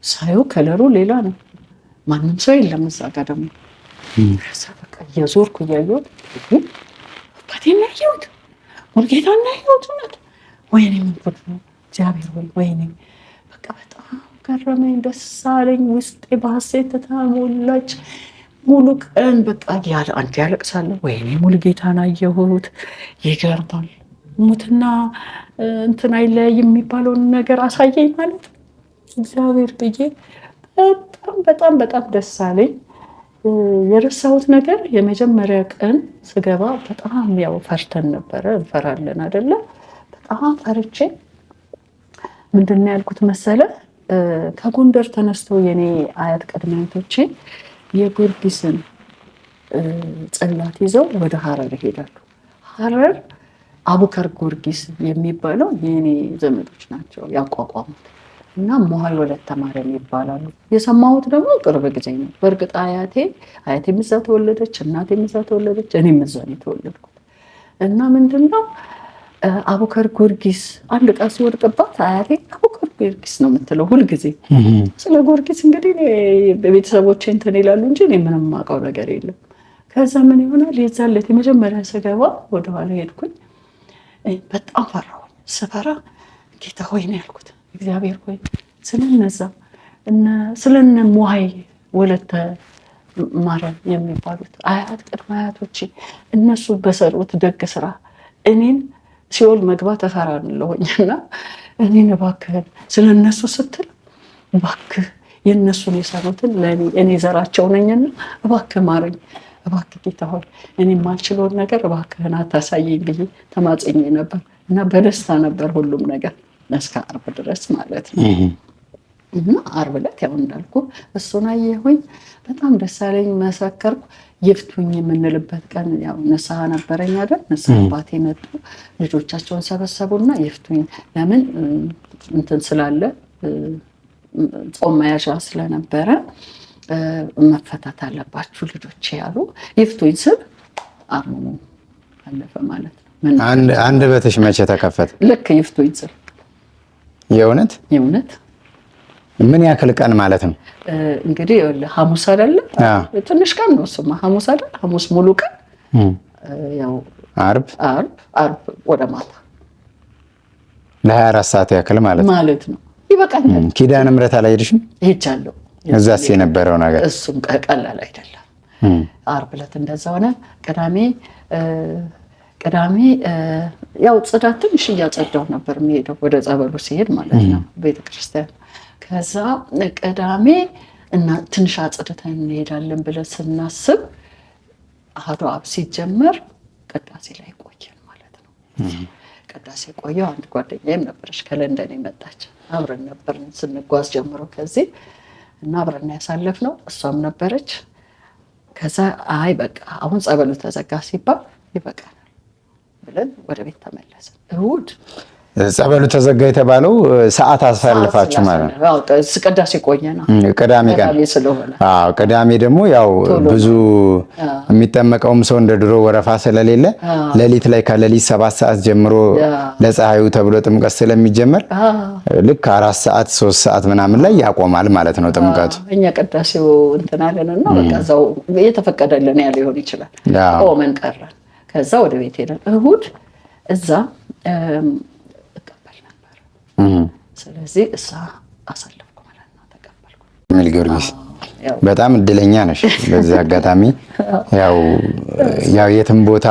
ሳየው ከለሩ ሌላ ነው። ማንም ሰው የለም እዛ ጋር ደግሞ። ከዛ በቃ እየዞርኩ እያየሁት አባቴን ያየሁት ሙሉጌታን ያየሁት እውነት ወይኔ ምን ጉድ ነው እግዚአብሔር ወይ ወይኔ በቃ በጣም ገረመኝ፣ ደስ አለኝ። ውስጤ በሐሴት ተሞላች። ሙሉ ቀን በቃ አንተ ያለቅሳለሁ፣ ወይኔ ሙሉጌታን አየሁት። ይገርማል። ሙትና እንትን አይለያይ የሚባለውን ነገር አሳየኝ ማለት እግዚአብሔር ብዬ በጣም ደስ አለኝ። የረሳሁት ነገር የመጀመሪያ ቀን ስገባ በጣም ያው ፈርተን ነበረ፣ እንፈራለን አይደለ? በጣም ፈርቼ ምንድን ነው ያልኩት መሰለ፣ ከጎንደር ተነስተው የኔ አያት ቅድመ አያቶቼ የጊዮርጊስን ጽላት ይዘው ወደ ሐረር ይሄዳሉ። ሐረር አቡከር ጊዮርጊስ የሚባለው የኔ ዘመዶች ናቸው ያቋቋሙት እና ሞሃይ ወለተ ማርያም ይባላሉ። የሰማሁት ደግሞ ቅርብ ጊዜ ነው። በእርግጥ አያቴም እዛ ተወለደች፣ እናቴም እዛ ተወለደች፣ እኔም እዛ ነው የተወለድኩት። እና ምንድነው አቡከር ጊዮርጊስ አንድ ዕቃ ሲወድቅባት አያቴ አቡከር ጊዮርጊስ ነው የምትለው ሁልጊዜ። ስለ ጊዮርጊስ እንግዲህ ቤተሰቦቼ እንትን ይላሉ እንጂ እኔ ምንም የማውቀው ነገር የለም። ከዛ ምን ይሆናል የዛን ዕለት የመጀመሪያ ስገባ ወደኋላ ሄድኩኝ። በጣም ፈራሁኝ። ስፈራ ጌታ ሆይ ነው ያልኩት፣ እግዚአብሔር ሆይ ስለነ ሞሃይ ወለተ ማርያም የሚባሉት አያት ቅድመ አያቶቼ እነሱ በሰሩት ደግ ስራ እኔን ሲኦል መግባት እፈራለሁኝና እኔን እባክህን ስለነሱ ስትል እባክህ የእነሱን የሰሩትን እኔ ዘራቸው ነኝና እባክህ ማረኝ፣ እባክህ ጌታ ሆይ እኔ የማልችለውን ነገር እባክህን አታሳየኝ ብዬ ተማጽኜ ነበር እና በደስታ ነበር ሁሉም ነገር እስከ ዓርብ ድረስ ማለት ነው። እና ዓርብ ዕለት ያው እንዳልኩ እሱን አየሁኝ፣ በጣም ደስ አለኝ፣ መሰከርኩ። ይፍቱኝ የምንልበት ቀን ያው ንስሐ ነበረኝ አይደል? ንስሐ አባቴ መጡ፣ ልጆቻቸውን ሰበሰቡና ይፍቱኝ፣ ለምን እንትን ስላለ ጾም መያዣ ስለነበረ መፈታት አለባችሁ ልጆቼ ያሉ። ይፍቱኝ ስል አርሙ አለፈ ማለት ነው። አንድ በትሽ መቼ ተከፈተ? ልክ ይፍቱኝ ስል የእውነት ምን ያክል ቀን ማለት ነው? እንግዲህ ሐሙስ አይደለ? ትንሽ ቀን ነው እሱማ። ሐሙስ አይደል? ሐሙስ ሙሉ ቀን ያው ዓርብ ወደ ማታ ለ24 ሰዓት ያክል ማለት ነው። ይበቃኛል። ኪዳነ ምሕረት አልሄድሽም? ሄጃለሁ። እዛስ የነበረው ነገር እሱም ቀላል አይደለም። ዓርብ ዕለት እንደዛ ሆነ። ቅዳሜ ያው ጽዳት ትንሽ እያጸዳሁ ነበር የሚሄደው ወደ ጸበሉ ሲሄድ ማለት ነው ቤተክርስቲያን። ከዛ ቅዳሜ እና ትንሽ አጽድተን እንሄዳለን ብለን ስናስብ አሐዱ አብ ሲጀመር ቅዳሴ ላይ ቆየን ማለት ነው። ቅዳሴ ቆየው። አንድ ጓደኛዬም ነበረች ከለንደን የመጣች አብረን ነበር ስንጓዝ ጀምሮ ከዚህ እና አብረን ያሳለፍነው እሷም ነበረች። ከዛ አይ በቃ አሁን ጸበሉ ተዘጋ ሲባል ይበቃናል ብለን ወደ ቤት ተመለስን። እሑድ ጸበሉ ተዘጋ የተባለው ሰዓት አሳልፋችሁ ማለት ነው? አዎ ቅዳሴ ቆየና ቅዳሜ ቀን ስለሆነ። አዎ ቅዳሜ ደግሞ ያው ብዙ የሚጠመቀውም ሰው እንደ ድሮ ወረፋ ስለሌለ ሌሊት ላይ ከሌሊት 7 ሰዓት ጀምሮ ለፀሐዩ ተብሎ ጥምቀት ስለሚጀመር ልክ 4 ሰዓት 3 ሰዓት ምናምን ላይ ያቆማል ማለት ነው ጥምቀቱ። እኛ ቅዳሴው እንትን አለንና በቃ እዛው የተፈቀደልን ያለ ሊሆን ይችላል ቆመን ቀረን። ከዛ ወደ ቤት ሄደን እሑድ እዛ ስለዚህ እሳ አሳለፍኩ ማለት ነው። ተቀበልኩ። ሚል ጊዮርጊስ በጣም እድለኛ ነሽ። በዚህ አጋጣሚ ያው የትም ቦታ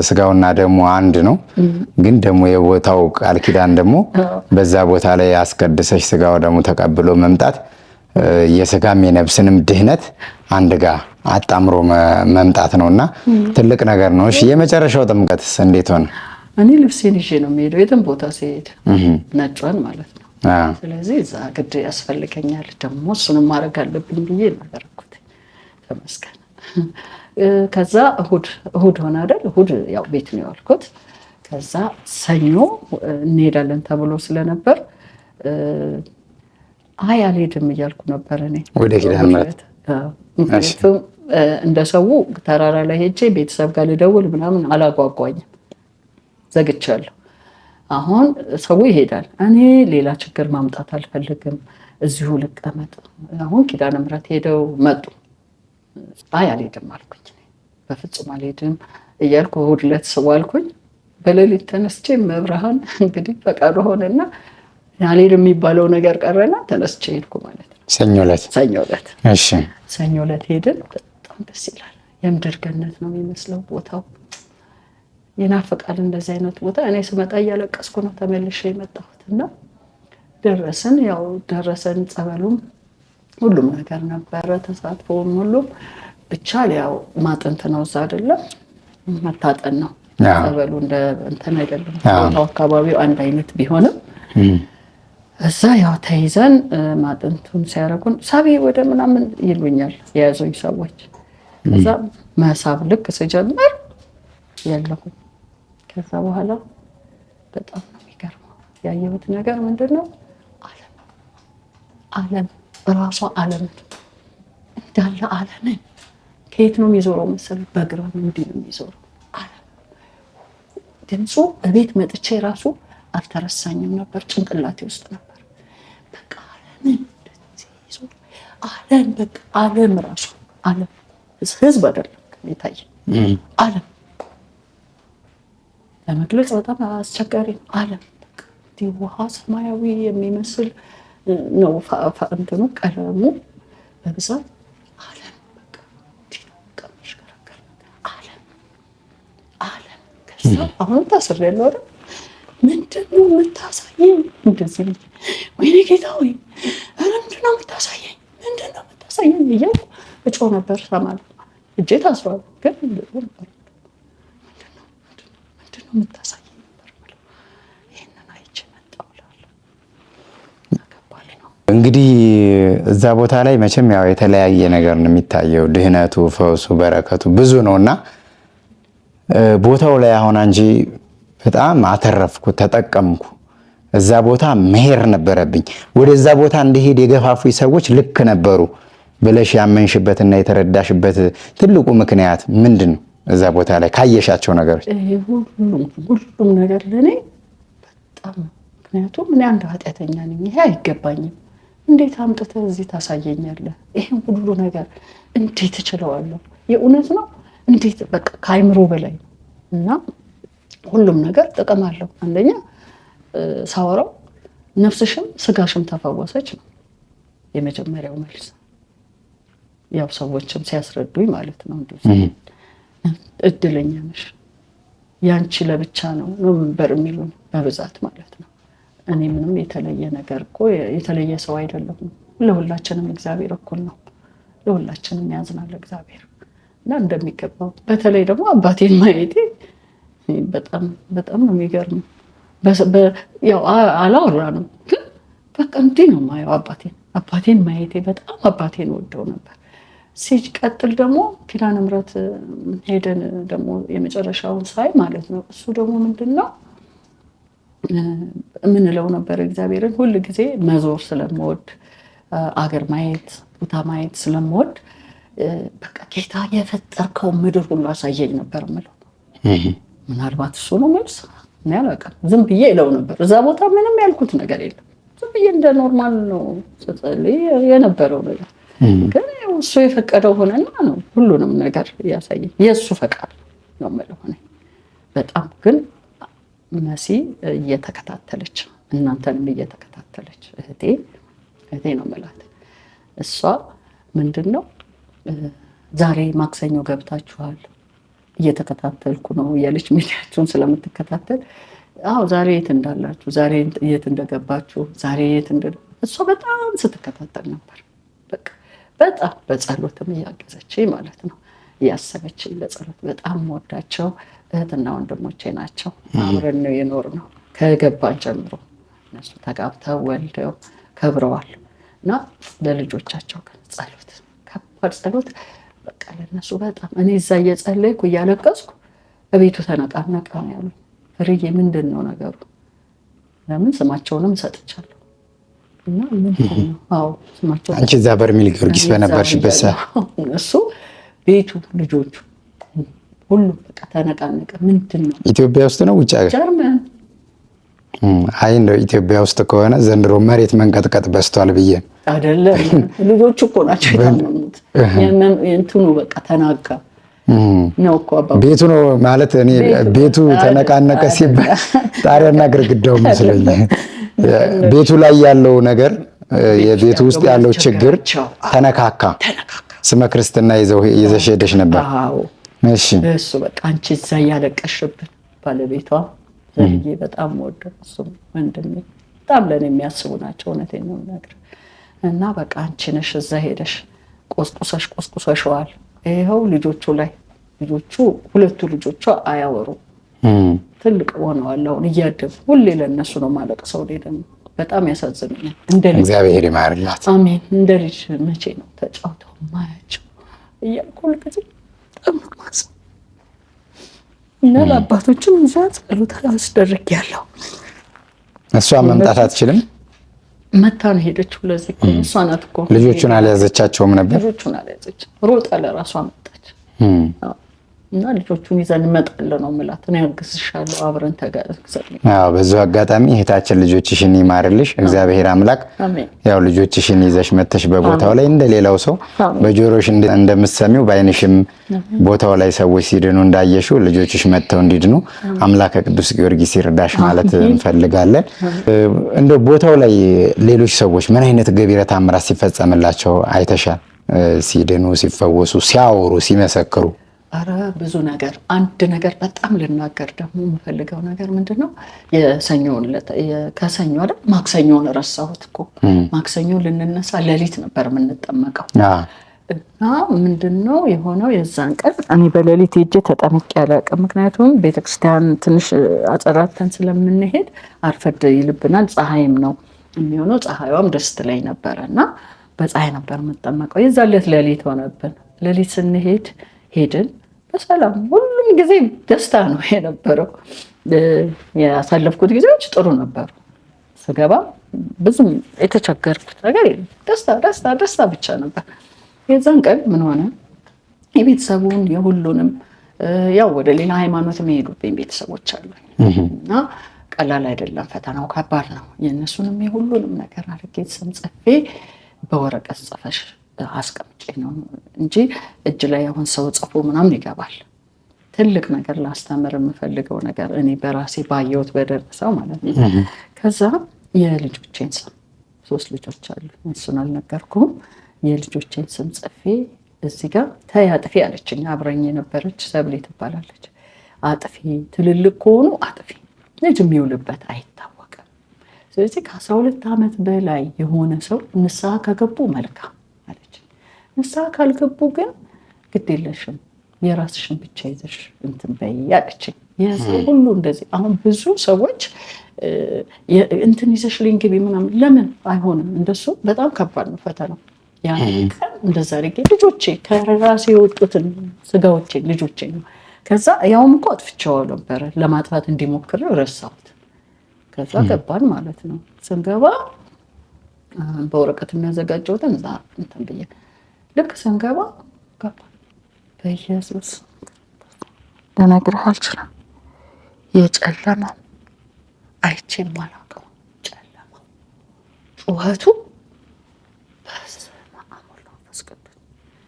ስጋውና ደሙ አንድ ነው፣ ግን ደግሞ የቦታው ቃል ኪዳን ደግሞ በዛ ቦታ ላይ አስቀድሰሽ ስጋው ደሙ ተቀብሎ መምጣት የስጋም የነፍስንም ድህነት አንድ ጋር አጣምሮ መምጣት ነውና ትልቅ ነገር ነው። እሺ የመጨረሻው ጥምቀትስ እንዴት ሆነ? እኔ ልብሴን ይዤ ነው የሚሄደው የትም ቦታ ሲሄድ ነጯን ማለት ነው። ስለዚህ እዛ ግድ ያስፈልገኛል ደግሞ እሱንም ማድረግ አለብኝ ብዬ ነገርኩት። ተመስገን። ከዛ እሑድ ሆነ አይደል? እሑድ ያው ቤት ነው ያልኩት። ከዛ ሰኞ እንሄዳለን ተብሎ ስለነበር አይ አልሄድም እያልኩ ነበር እኔ ወደ ኪዳነ ምሕረት። ምክንያቱም እንደ ሰው ተራራ ላይ ሄጄ ቤተሰብ ጋር ልደውል ምናምን አላጓጓኝም፣ ዘግቻለሁ። አሁን ሰው ይሄዳል፣ እኔ ሌላ ችግር ማምጣት አልፈልግም፣ እዚሁ ልቀመጥ። አሁን ኪዳነ ምሕረት ሄደው መጡ። አይ አልሄድም አልኩኝ፣ በፍጹም አልሄድም እያልኩ እሑድ ዕለት ስዋልኩኝ። በሌሊት ተነስቼ መብርሃን እንግዲህ ፈቃዱ ሆነና አልሄድም የሚባለው ነገር ቀረና ተነስቼ ሄድኩ ማለት ነው። ሰኞ ዕለት እሺ፣ ሰኞ ዕለት ሄድን። በጣም ደስ ይላል። የምድር ገነት ነው የሚመስለው ቦታው። ይናፍቃል እንደዚህ አይነት ቦታ። እኔ ስመጣ እያለቀስኩ ነው ተመልሼ የመጣሁት እና ደረስን። ያው ደረሰን፣ ጸበሉም ሁሉም ነገር ነበረ፣ ተሳትፎም ሁሉም። ብቻ ያው ማጥንት ነው እዛ አይደለም መታጠን ነው ጸበሉ እንደ እንትን አይደለም። ቦታው አካባቢው አንድ አይነት ቢሆንም እዛ ያው ተይዘን ማጥንቱን ሲያረጉን ሳቢ ወደ ምናምን ይሉኛል የያዙኝ ሰዎች። ከዛ መሳብ ልክ ስጀምር የለሁም። ከዛ በኋላ በጣም ነው የሚገርመው ያየሁት ነገር ምንድነው? ዓለም ራሷ ዓለም እንዳለ ዓለምን ከየት ነው የሚዞረው መሰለህ? በግራ ነው እንዲህ ነው የሚዞረው ዓለም። ድምፁ እቤት መጥቼ ራሱ አልተረሳኝም ነበር፣ ጭንቅላቴ ውስጥ ነበር። በቃ ዓለምን ይዞ ዓለም በቃ ዓለም ራሱ ዓለም ህዝብ አይደለም ከሚታይ ዓለም ለመግለጽ በጣም አስቸጋሪ ነው። ዓለም እንዲህ ውሃ ሰማያዊ የሚመስል ነው እንትኑ ቀለሙ በብዛት ዓለም በቃ እንዲህ ነው ከመሽከረከር ዓለም ከዛ አሁን ታስሬያለሁ አይደል? ምንድን ነው የምታሳየኝ? እንደዚህ ወይኔ ጌታ ወይ ምንድን ነው የምታሳየኝ? ምንድን ነው የምታሳየኝ እያልኩ እጮህ ነበር። ሰማለሁ እጄ ታስሯል፣ ግን የምታሳየኝ ነበር ብለው ይህንን አይቼ መጣሁ እላለሁ። ከባድ ነው እንግዲህ እዛ ቦታ ላይ መቼም ያው የተለያየ ነገር ነው የሚታየው። ድህነቱ፣ ፈውሱ፣ በረከቱ ብዙ ነው እና ቦታው ላይ አሁን አንቺ በጣም አተረፍኩ፣ ተጠቀምኩ፣ እዛ ቦታ መሄድ ነበረብኝ፣ ወደዛ ቦታ እንዲሄድ የገፋፉኝ ሰዎች ልክ ነበሩ ብለሽ ያመንሽበትና የተረዳሽበት ትልቁ ምክንያት ምንድን ነው? እዛ ቦታ ላይ ካየሻቸው ነገሮች ሁሉም ነገር ለእኔ በጣም ምክንያቱም እኔ አንድ ኃጢአተኛ ነኝ። ይሄ አይገባኝም። እንዴት አምጥተህ እዚህ ታሳየኛለህ? ይሄን ሁሉ ነገር እንዴት እችለዋለሁ? የእውነት ነው እንዴት በቃ ከአይምሮ በላይ እና ሁሉም ነገር ጥቅም አለው። አንደኛ ሳወራው ነፍስሽም ስጋሽም ተፈወሰች ነው የመጀመሪያው መልስ። ያው ሰዎችም ሲያስረዱኝ ማለት ነው እንደዚህ እድለኛ ነሽ ያንቺ ለብቻ ነው ነበር የሚሉን በብዛት ማለት ነው። እኔ ምንም የተለየ ነገር እኮ የተለየ ሰው አይደለሁም። ለሁላችንም እግዚአብሔር እኩል ነው። ለሁላችንም ያዝናል እግዚአብሔር እና እንደሚገባው በተለይ ደግሞ አባቴን ማየቴ በጣም በጣም ነው የሚገርም። ያው አላወራንም ግን በቃ እንዲህ ነው የማየው አባቴን ማየቴ በጣም አባቴን ወደው ነበር። ሲቀጥል ደግሞ ኪዳነ ምሕረት ሄደን ደግሞ የመጨረሻውን ሳይ ማለት ነው እሱ ደግሞ ምንድነው ምንለው ነበር እግዚአብሔርን ሁሉ ጊዜ መዞር ስለምወድ አገር ማየት ቦታ ማየት ስለምወድ በቃ ጌታ የፈጠርከው ምድር ሁሉ አሳየኝ ነበር ምለው። ምናልባት እሱ ነው መልስ እኔ አላውቅም። ዝም ብዬ እለው ነበር። እዛ ቦታ ምንም ያልኩት ነገር የለም። ዝም ብዬ እንደ ኖርማል ነው ስጸልይ የነበረው ነገር። ግን እሱ የፈቀደው ሆነና ነው ሁሉንም ነገር ያሳየኝ። የእሱ ፈቃድ ነው የምለው እኔ። በጣም ግን መሲ እየተከታተለች እናንተንም እየተከታተለች እህቴ ነው የምላት። እሷ ምንድነው ዛሬ ማክሰኞ ገብታችኋል እየተከታተልኩ ነው እያለች ሚዲያችሁን ስለምትከታተል ዛሬ የት እንዳላችሁ ዛሬ የት እንደገባችሁ ዛሬ የት እሷ በጣም ስትከታተል ነበር። በቃ በጣም በጸሎትም እያገዘችኝ ማለት ነው እያሰበችኝ ለጸሎት በጣም ወዳቸው እህትና ወንድሞቼ ናቸው። አብረን ነው የኖርነው ከገባን ጀምሮ። እነሱ ተጋብተው ወልደው ከብረዋል እና ለልጆቻቸው ግን ጸሎት ከባድ ጸሎት በቃ ለነሱ በጣም እኔ እዛ እየጸለይኩ እያለቀስኩ እቤቱ ተነቃነቀ ነው ያሉኝ። ፍርዬ ምንድን ነው ነገሩ? ለምን ስማቸውንም ሰጥቻለሁ እና ምንድን ነው ስማቸው አንቺ እዛ በርሜል ጊዮርጊስ በነበርሽበት እሱ ቤቱ ልጆቹ ሁሉ በቃ ተነቃነቀ። ምንድን ነው ኢትዮጵያ ውስጥ ነው ውጭ ሀገር? ጀርመን። አይ እንደው ኢትዮጵያ ውስጥ ከሆነ ዘንድሮ መሬት መንቀጥቀጥ በስቷል ብዬ አይደለም። ልጆቹ እኮ ናቸው የታመሙት። እንትኑ በቃ ተናጋ ነው እኮ አባባ ቤቱ ነው ማለት እኔ ቤቱ ተነቃነቀ ሲባል ጣሪያና ግድግዳው መስለኝ ቤቱ ላይ ያለው ነገር የቤቱ ውስጥ ያለው ችግር ተነካካ። ስመ ክርስትና ይዘሽ ሄደሽ ነበር? አዎ እሺ። እሱ በቃ አንቺ እዛ ያለቀሽብን ባለቤቷ ዘልዬ በጣም ወደው እሱ ወንድሜ በጣም ለኔ የሚያስቡ ናቸው። እውነቴን ነው የምነግርህ። እና በቃ አንቺ ነሽ እዛ ሄደሽ ቆስቁሰሽዋል። ይኸው ልጆቹ ሁለቱ ልጆቿ አያወሩ ትልቅ ሆነዋል። አሁን እያደጉ ሁሌ ለነሱ ነው ማለቅሰው። ደግሞ በጣም ያሳዝነኛል። እግዚአብሔር ይማርላት። አሜን። እንደ ልጅ መቼ ነው ተጫውተው ማያቸው እያልኩ ሁልጊዜ በጣም ማስ እና ለአባቶችም እዛ ጸሎት አስደርጊያለሁ። እሷ መምጣት አትችልም? መታ ነው ሄደችው። ለዚህ እኮ እሷ ናት እኮ ልጆቹን አልያዘቻቸውም ነበር? ልጆቹን አልያዘችም። ሮጣ ለራሷ መጣች እና ልጆቹን ይዘን እንመጣለን ነው የምላት። እኔ አግዝሻለሁ አብረን ተጋግዘን። በዚሁ አጋጣሚ እህታችን ልጆችሽን ይማርልሽ እግዚአብሔር አምላክ። ያው ልጆችሽን ይዘሽ መተሽ በቦታው ላይ እንደሌላው ሰው በጆሮሽ እንደምትሰሚው በዓይንሽም ቦታው ላይ ሰዎች ሲድኑ እንዳየሽው ልጆችሽ መተው እንዲድኑ አምላከ ቅዱስ ጊዮርጊስ ይርዳሽ ማለት እንፈልጋለን። እንደው ቦታው ላይ ሌሎች ሰዎች ምን አይነት ገቢረ ተአምራት ሲፈጸምላቸው አይተሻል? ሲድኑ፣ ሲፈወሱ፣ ሲያወሩ፣ ሲመሰክሩ? አረ ብዙ ነገር። አንድ ነገር በጣም ልናገር ደግሞ የምፈልገው ነገር ምንድነው ከሰኞ አይደል ማክሰኞን ረሳሁት እኮ። ማክሰኞ ልንነሳ ሌሊት ነበር የምንጠመቀው እና ምንድነው የሆነው የዛን ቀን እኔ በሌሊት ሄጄ ተጠምቄ አላውቅም። ምክንያቱም ቤተክርስቲያን ትንሽ አጸራርተን ስለምንሄድ አርፈድ ይልብናል። ፀሐይም ነው የሚሆነው። ፀሐይዋም ደስ ትለኝ ነበርና በፀሐይ ነበር የምጠመቀው። የዛን ዕለት ሌሊት ሆነብን። ሌሊት ስንሄድ ሄድን በሰላም። ሁሉም ጊዜ ደስታ ነው የነበረው። ያሳለፍኩት ጊዜዎች ጥሩ ነበሩ። ስገባ ብዙም የተቸገርኩት ነገር የለም። ደስታ ብቻ ነበር። የዛን ቀን ምን ሆነ? የቤተሰቡን የሁሉንም ያው ወደ ሌላ ሃይማኖት የሚሄዱብኝ ቤተሰቦች አሉ እና ቀላል አይደለም። ፈተናው ከባድ ነው። የእነሱንም የሁሉንም ነገር አድርጌ ስም ጽፌ በወረቀት ጽፈሽ አስቀምጬ ነው እንጂ እጅ ላይ አሁን ሰው ጽፎ ምናምን ይገባል። ትልቅ ነገር ላስተምር የምፈልገው ነገር እኔ በራሴ ባየሁት በደረሰው ማለት ነው። ከዛ የልጆቼን ስም 3 ልጆች አሉ። እሱን አልነገርኩም። የልጆቼን ስም ጽፌ እዚህ ጋር ተይ አጥፊ አለችኝ። አብረኝ የነበረች ሰብሌ ትባላለች። አጥፊ ትልልቅ ከሆኑ አጥፊ፣ ልጅ የሚውልበት አይታወቅም። ስለዚህ ከ12 ዓመት በላይ የሆነ ሰው ንስሐ ከገቡ መልካም አለች። ንስሐ ካልገቡ ግን ግድ የለሽም የራስሽን ብቻ ይዘሽ እንትን በይ አለችኝ። የሰው ሁሉ እንደዚህ አሁን ብዙ ሰዎች እንትን ይዘሽ ልንግቢ ምናምን ለምን አይሆንም? እንደሱ በጣም ከባድ ነው ፈተናው። ያን ቀን እንደዛ አድርጌ ልጆቼ ከራሴ የወጡትን ስጋዎቼ ልጆቼ ነው። ከዛ ያውም እኮ አጥፍቼው ነበረ ለማጥፋት እንዲሞክር ረሳሁት። ከዛ ገባን ማለት ነው። ስንገባ በወረቀት የሚያዘጋጀውትን እዛ እንትን ብዬ ልክ ስንገባ ገባን። በኢየሱስ ልነግርህ አልችልም። የጨለማ አይቼ የማላውቀው ጨለማ ጩኸቱ በስመ አብ ወወልድ ወመንፈስ ቅዱስ።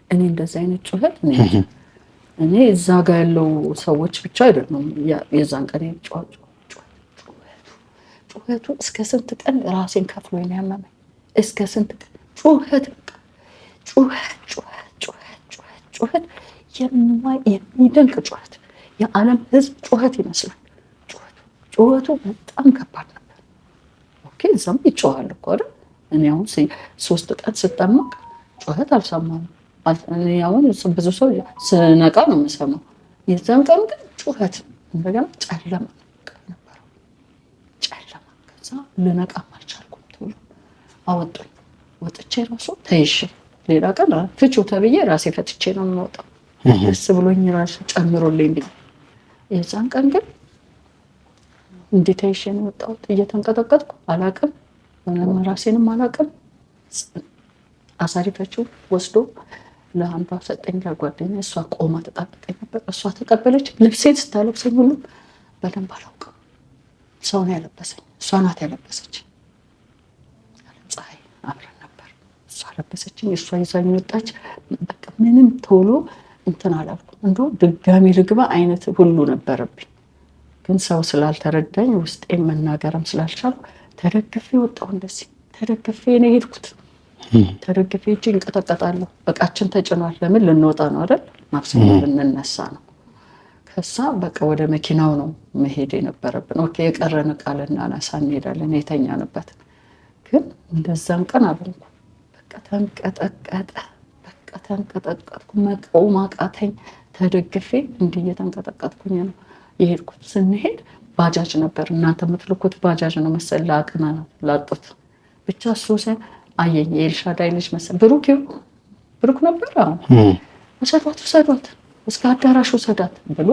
እኔ እንደዚህ አይነት ጩኸት እኔ እዛ ጋር ያለው ሰዎች ብቻ አይደሉም። የዛን ቀን ጩኸቱ እስከ ስንት ቀን ራሴን ከፍሎ የሚያመመኝ እስከ ስንት ቀን ጩኸት የሚደንቅ ጩኸት፣ የዓለም ሕዝብ ጩኸት ይመስላል። ጩኸቱ በጣም ከባድ ነበር። ኦኬ እዛም ይጮሃል እኮ አይደል? እኔ አሁን 3 ቀን ስጠመቅ ጩኸት አልሰማሁም። እኔ አሁን ብዙ ሰው ስነቃ ነው የምሰማው። የዛን ቀን ግን ጩኸት እንደገና ጨለማ ነበረው። ጨለማ ከዛ ልነቃም አልቻልኩም። ቶሎ አወጡኝ። ወጥቼ ራሱ ተይሽ ሌላ ቀን ፍቺው ተብዬ ራሴ ፈትቼ ነው የምወጣው። ደስ ብሎኝ ራሱ ጨምሮልኝ ብዬ የዛን ቀን ግን እንዴት አይሽ ነው የወጣሁት? እየተንቀጠቀጥኩ አላቅም፣ ራሴንም አላቅም። አሳሪፈችው ወስዶ ለአንዷ ሰጠኝ ጓደኛ። እሷ ቆማ ተጣበቀኝ ነበር። እሷ ተቀበለች። ልብሴን ስታለብሰኝ ሁሉ በደንብ አላውቅም። ሰው ነው ያለበሰኝ፣ እሷ ናት ያለበሰች። ፀሐይ አብረን ነበር። እሷ ለበሰችኝ፣ እሷ ይዛኝ ወጣች። በቃ ምንም ቶሎ እንትን አላልኩም። እንደው ድጋሚ ልግባ አይነት ሁሉ ነበረብኝ። ግን ሰው ስላልተረዳኝ ውስጤን መናገርም ስላልቻልኩ ተደግፌ ወጣሁ። እንደዚህ ተደግፌ ነው የሄድኩት። ተደግፌ እጅ እንቀጠቀጣለሁ። በቃችን ተጭኗል። ለምን ልንወጣ ነው አይደል? ማክሰኞ ልንነሳ ነው። ከዛ በቃ ወደ መኪናው ነው መሄድ የነበረብን። ኦኬ የቀረን ዕቃ ልናነሳ እንሄዳለን የተኛንበት። ግን እንደዛን ቀን አልሆንኩ። በቃ ተንቀጠቀጠ። በቃ ተንቀጠቀጥኩ። መቆም አቃተኝ። ተደግፌ እንዲህ እየተንቀጠቀጥኩኝ ነው የሄድኩት። ስንሄድ ባጃጅ ነበር። እናንተ የምትልኩት ባጃጅ ነው መሰል ለአቅመ ላጡት ብቻ እሱ አየኝ። የኤልሻዳይ ልጅ መሰል ብሩክ ነበር። ውሰዷት እስከ አዳራሽ ውሰዳት ብሎ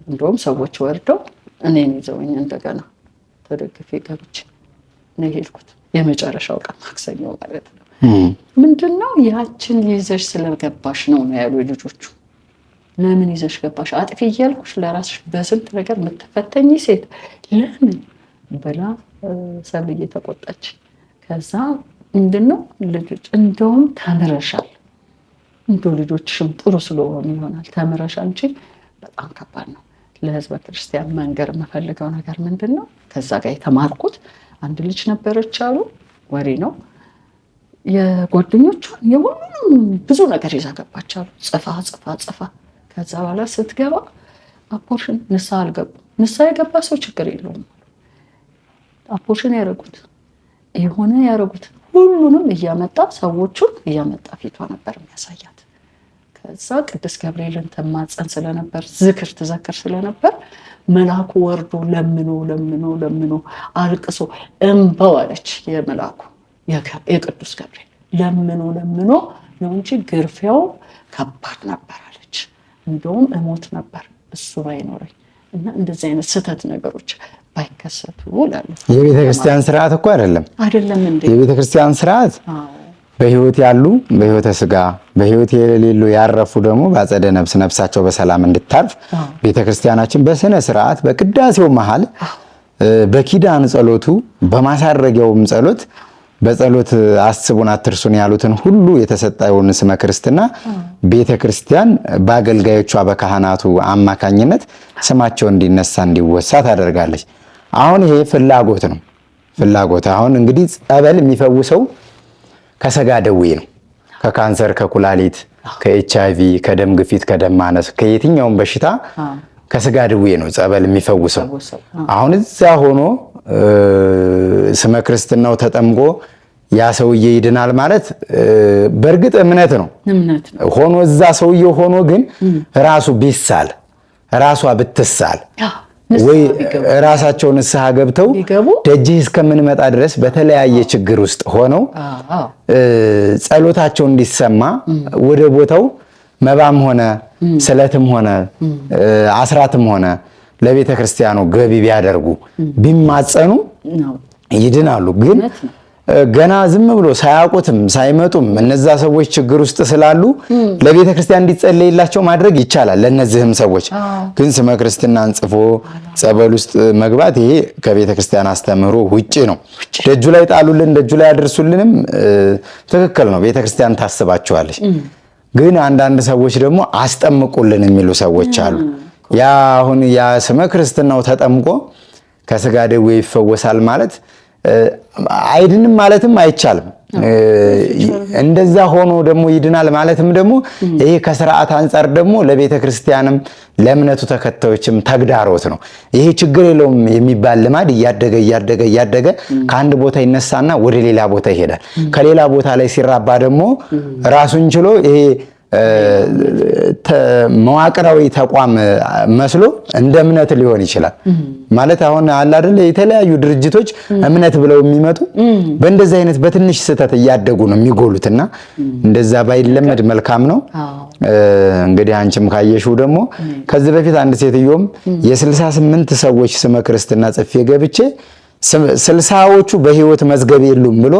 እንደውም ሰዎች ወርደው እኔን ይዘውኝ እንደገና ተደግፌ ገብቼ ነው የሄድኩት። የመጨረሻው ቀን ማክሰኞ ማለት ነው። ምንድነው ያችን ይዘሽ ስለገባሽ ነው ያሉ ልጆቹ። ለምን ይዘሽ ገባሽ? አጥፊ እያልኩሽ ለራስሽ በስንት ነገር የምትፈተኝ ሴት ለምን ብላ ሰብልዬ ተቆጣች። ከዛ ምንድነው ልጆች እንደውም ተምረሻል፣ እንደው ልጆችሽም ጥሩ ስለሆኑ ይሆናል ተምረሻል እንጂ በጣም ከባድ ነው። ለህዝበ ክርስቲያን መንገር የምፈልገው ነገር ምንድነው፣ ከዛ ጋር የተማርኩት አንድ ልጅ ነበረች አሉ። ወሬ ነው የጓደኞቿን የሁሉም ብዙ ነገር ይዛ ገባች አሉ። ጽፋ ከዛ በኋላ ስትገባ አፖርሽን ንስሐ አልገቡም። ንስሐ የገባ ሰው ችግር የለውም። አፖርሽን ያደረጉት ሁሉንም እያመጣ ሰዎቹን እያመጣ ፊቷ ነበር የሚያሳያት። ከዛ ቅዱስ ገብርኤልን ተማጸን ስለነበር ዝክር ትዘክር ስለነበር መልአኩ ወርዶ ለምኖ አልቅሶ እንባው አለች። የመልአኩ የቅዱስ ገብርኤል ለምኖ ነው እንጂ ግርፊያው ከባድ ነበር አለች። እንደውም እሞት ነበር እሱ ባይኖረኝ እና እንደዚህ አይነት ስህተት ነገሮች ባይከሰቱ እላለሁ። የቤተ ክርስቲያን ስርዓት እኮ አይደለም እንዴ? የቤተ ክርስቲያን ስርዓት በህይወት ያሉ በህይወተ ስጋ በህይወት የሌሉ ያረፉ ደግሞ በአጸደ ነፍስ ነፍሳቸው በሰላም እንድታርፍ ቤተ ክርስቲያናችን በስነ ስርዓት በቅዳሴው መሃል በኪዳን ጸሎቱ በማሳረጊያውም ጸሎት በጸሎት አስቡን አትርሱን ያሉትን ሁሉ የተሰጠውን ስመ ክርስትና ቤተ ክርስቲያን በአገልጋዮቿ በካህናቱ አማካኝነት ስማቸው እንዲነሳ እንዲወሳ ታደርጋለች። አሁን ይሄ ፍላጎት ነው። ፍላጎት። አሁን እንግዲህ ጸበል የሚፈውሰው ከስጋ ደዌ ነው። ከካንሰር፣ ከኩላሊት፣ ከኤችአይቪ፣ ከደም ግፊት፣ ከደም ማነስ፣ ከየትኛውም በሽታ ከስጋ ደዌ ነው ጸበል የሚፈውሰው። አሁን እዛ ሆኖ ስመ ክርስትናው ተጠምቆ ያ ሰውዬ ይድናል ማለት በእርግጥ እምነት ነው ሆኖ እዛ ሰውዬው ሆኖ ግን ራሱ ቢሳል ራሷ ብትሳል ወይ ራሳቸው ንስሐ ገብተው ደጅህ እስከምንመጣ ድረስ በተለያየ ችግር ውስጥ ሆነው ጸሎታቸው እንዲሰማ ወደ ቦታው መባም ሆነ ስለትም ሆነ አስራትም ሆነ ለቤተ ክርስቲያኑ ገቢ ቢያደርጉ ቢማጸኑ ይድናሉ። ግን ገና ዝም ብሎ ሳያውቁትም ሳይመጡም እነዛ ሰዎች ችግር ውስጥ ስላሉ ለቤተ ክርስቲያን እንዲጸለይላቸው ማድረግ ይቻላል። ለነዚህም ሰዎች ግን ስመ ክርስትናን ጽፎ ጸበል ውስጥ መግባት ይሄ ከቤተ ክርስቲያን አስተምህሮ ውጪ ነው። ደጁ ላይ ጣሉልን፣ ደጁ ላይ አድርሱልንም ትክክል ነው። ቤተ ክርስቲያን ታስባቸዋለች። ግን አንዳንድ ሰዎች ደግሞ አስጠምቁልን የሚሉ ሰዎች አሉ። ያ አሁን ያ ስመ ክርስትናው ተጠምቆ ከስጋ ደዌ ይፈወሳል ማለት አይድንም ማለትም አይቻልም። እንደዛ ሆኖ ደግሞ ይድናል ማለትም ደግሞ ይሄ ከሥርዓት አንፃር ደግሞ ለቤተ ክርስቲያንም ለእምነቱ ተከታዮችም ተግዳሮት ነው። ይሄ ችግር የለውም የሚባል ልማድ እያደገ ከአንድ ቦታ ይነሳና ወደ ሌላ ቦታ ይሄዳል። ከሌላ ቦታ ላይ ሲራባ ደግሞ ራሱን ችሎ ይሄ መዋቅራዊ ተቋም መስሎ እንደ እምነት ሊሆን ይችላል። ማለት አሁን አለ አይደል የተለያዩ ድርጅቶች እምነት ብለው የሚመጡ በእንደዚህ አይነት በትንሽ ስህተት እያደጉ ነው የሚጎሉትና እንደዛ ባይለመድ መልካም ነው። እንግዲህ አንቺም ካየሽው ደግሞ ከዚህ በፊት አንድ ሴትዮም የ68 ሰዎች ስመ ክርስትና ጽፌ ገብቼ 60ዎቹ በህይወት መዝገብ የሉም ብሎ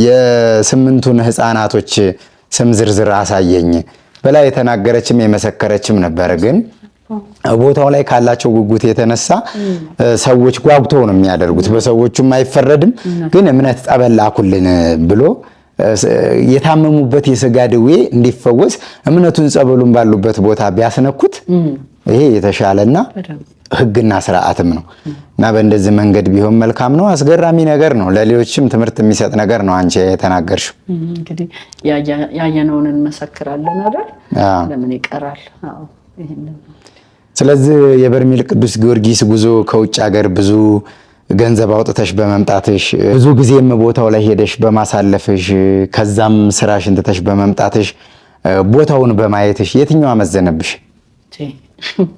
የ8ቱን ህፃናቶች ስም ዝርዝር አሳየኝ በላ የተናገረችም የመሰከረችም ነበር። ግን ቦታው ላይ ካላቸው ጉጉት የተነሳ ሰዎች ጓጉተው ነው የሚያደርጉት። በሰዎቹም አይፈረድም። ግን እምነት ጸበል ላኩልን ብሎ የታመሙበት የስጋ ደዌ እንዲፈወስ እምነቱን ጸበሉን ባሉበት ቦታ ቢያስነኩት ይሄ የተሻለና ህግና ስርዓትም ነው እና በእንደዚህ መንገድ ቢሆን መልካም ነው። አስገራሚ ነገር ነው። ለሌሎችም ትምህርት የሚሰጥ ነገር ነው። አንቺ የተናገርሽው እንግዲህ ያየነውን እንመሰክራለን አይደል? ለምን ይቀራል? አዎ ይሄንን። ስለዚህ የበርሜል ቅዱስ ጊዮርጊስ ጉዞ ከውጭ ሀገር ብዙ ገንዘብ አውጥተሽ በመምጣትሽ ብዙ ጊዜም ቦታው ላይ ሄደሽ በማሳለፍሽ ከዛም ስራሽን ትተሽ በመምጣትሽ ቦታውን በማየትሽ የትኛው አመዘነብሽ?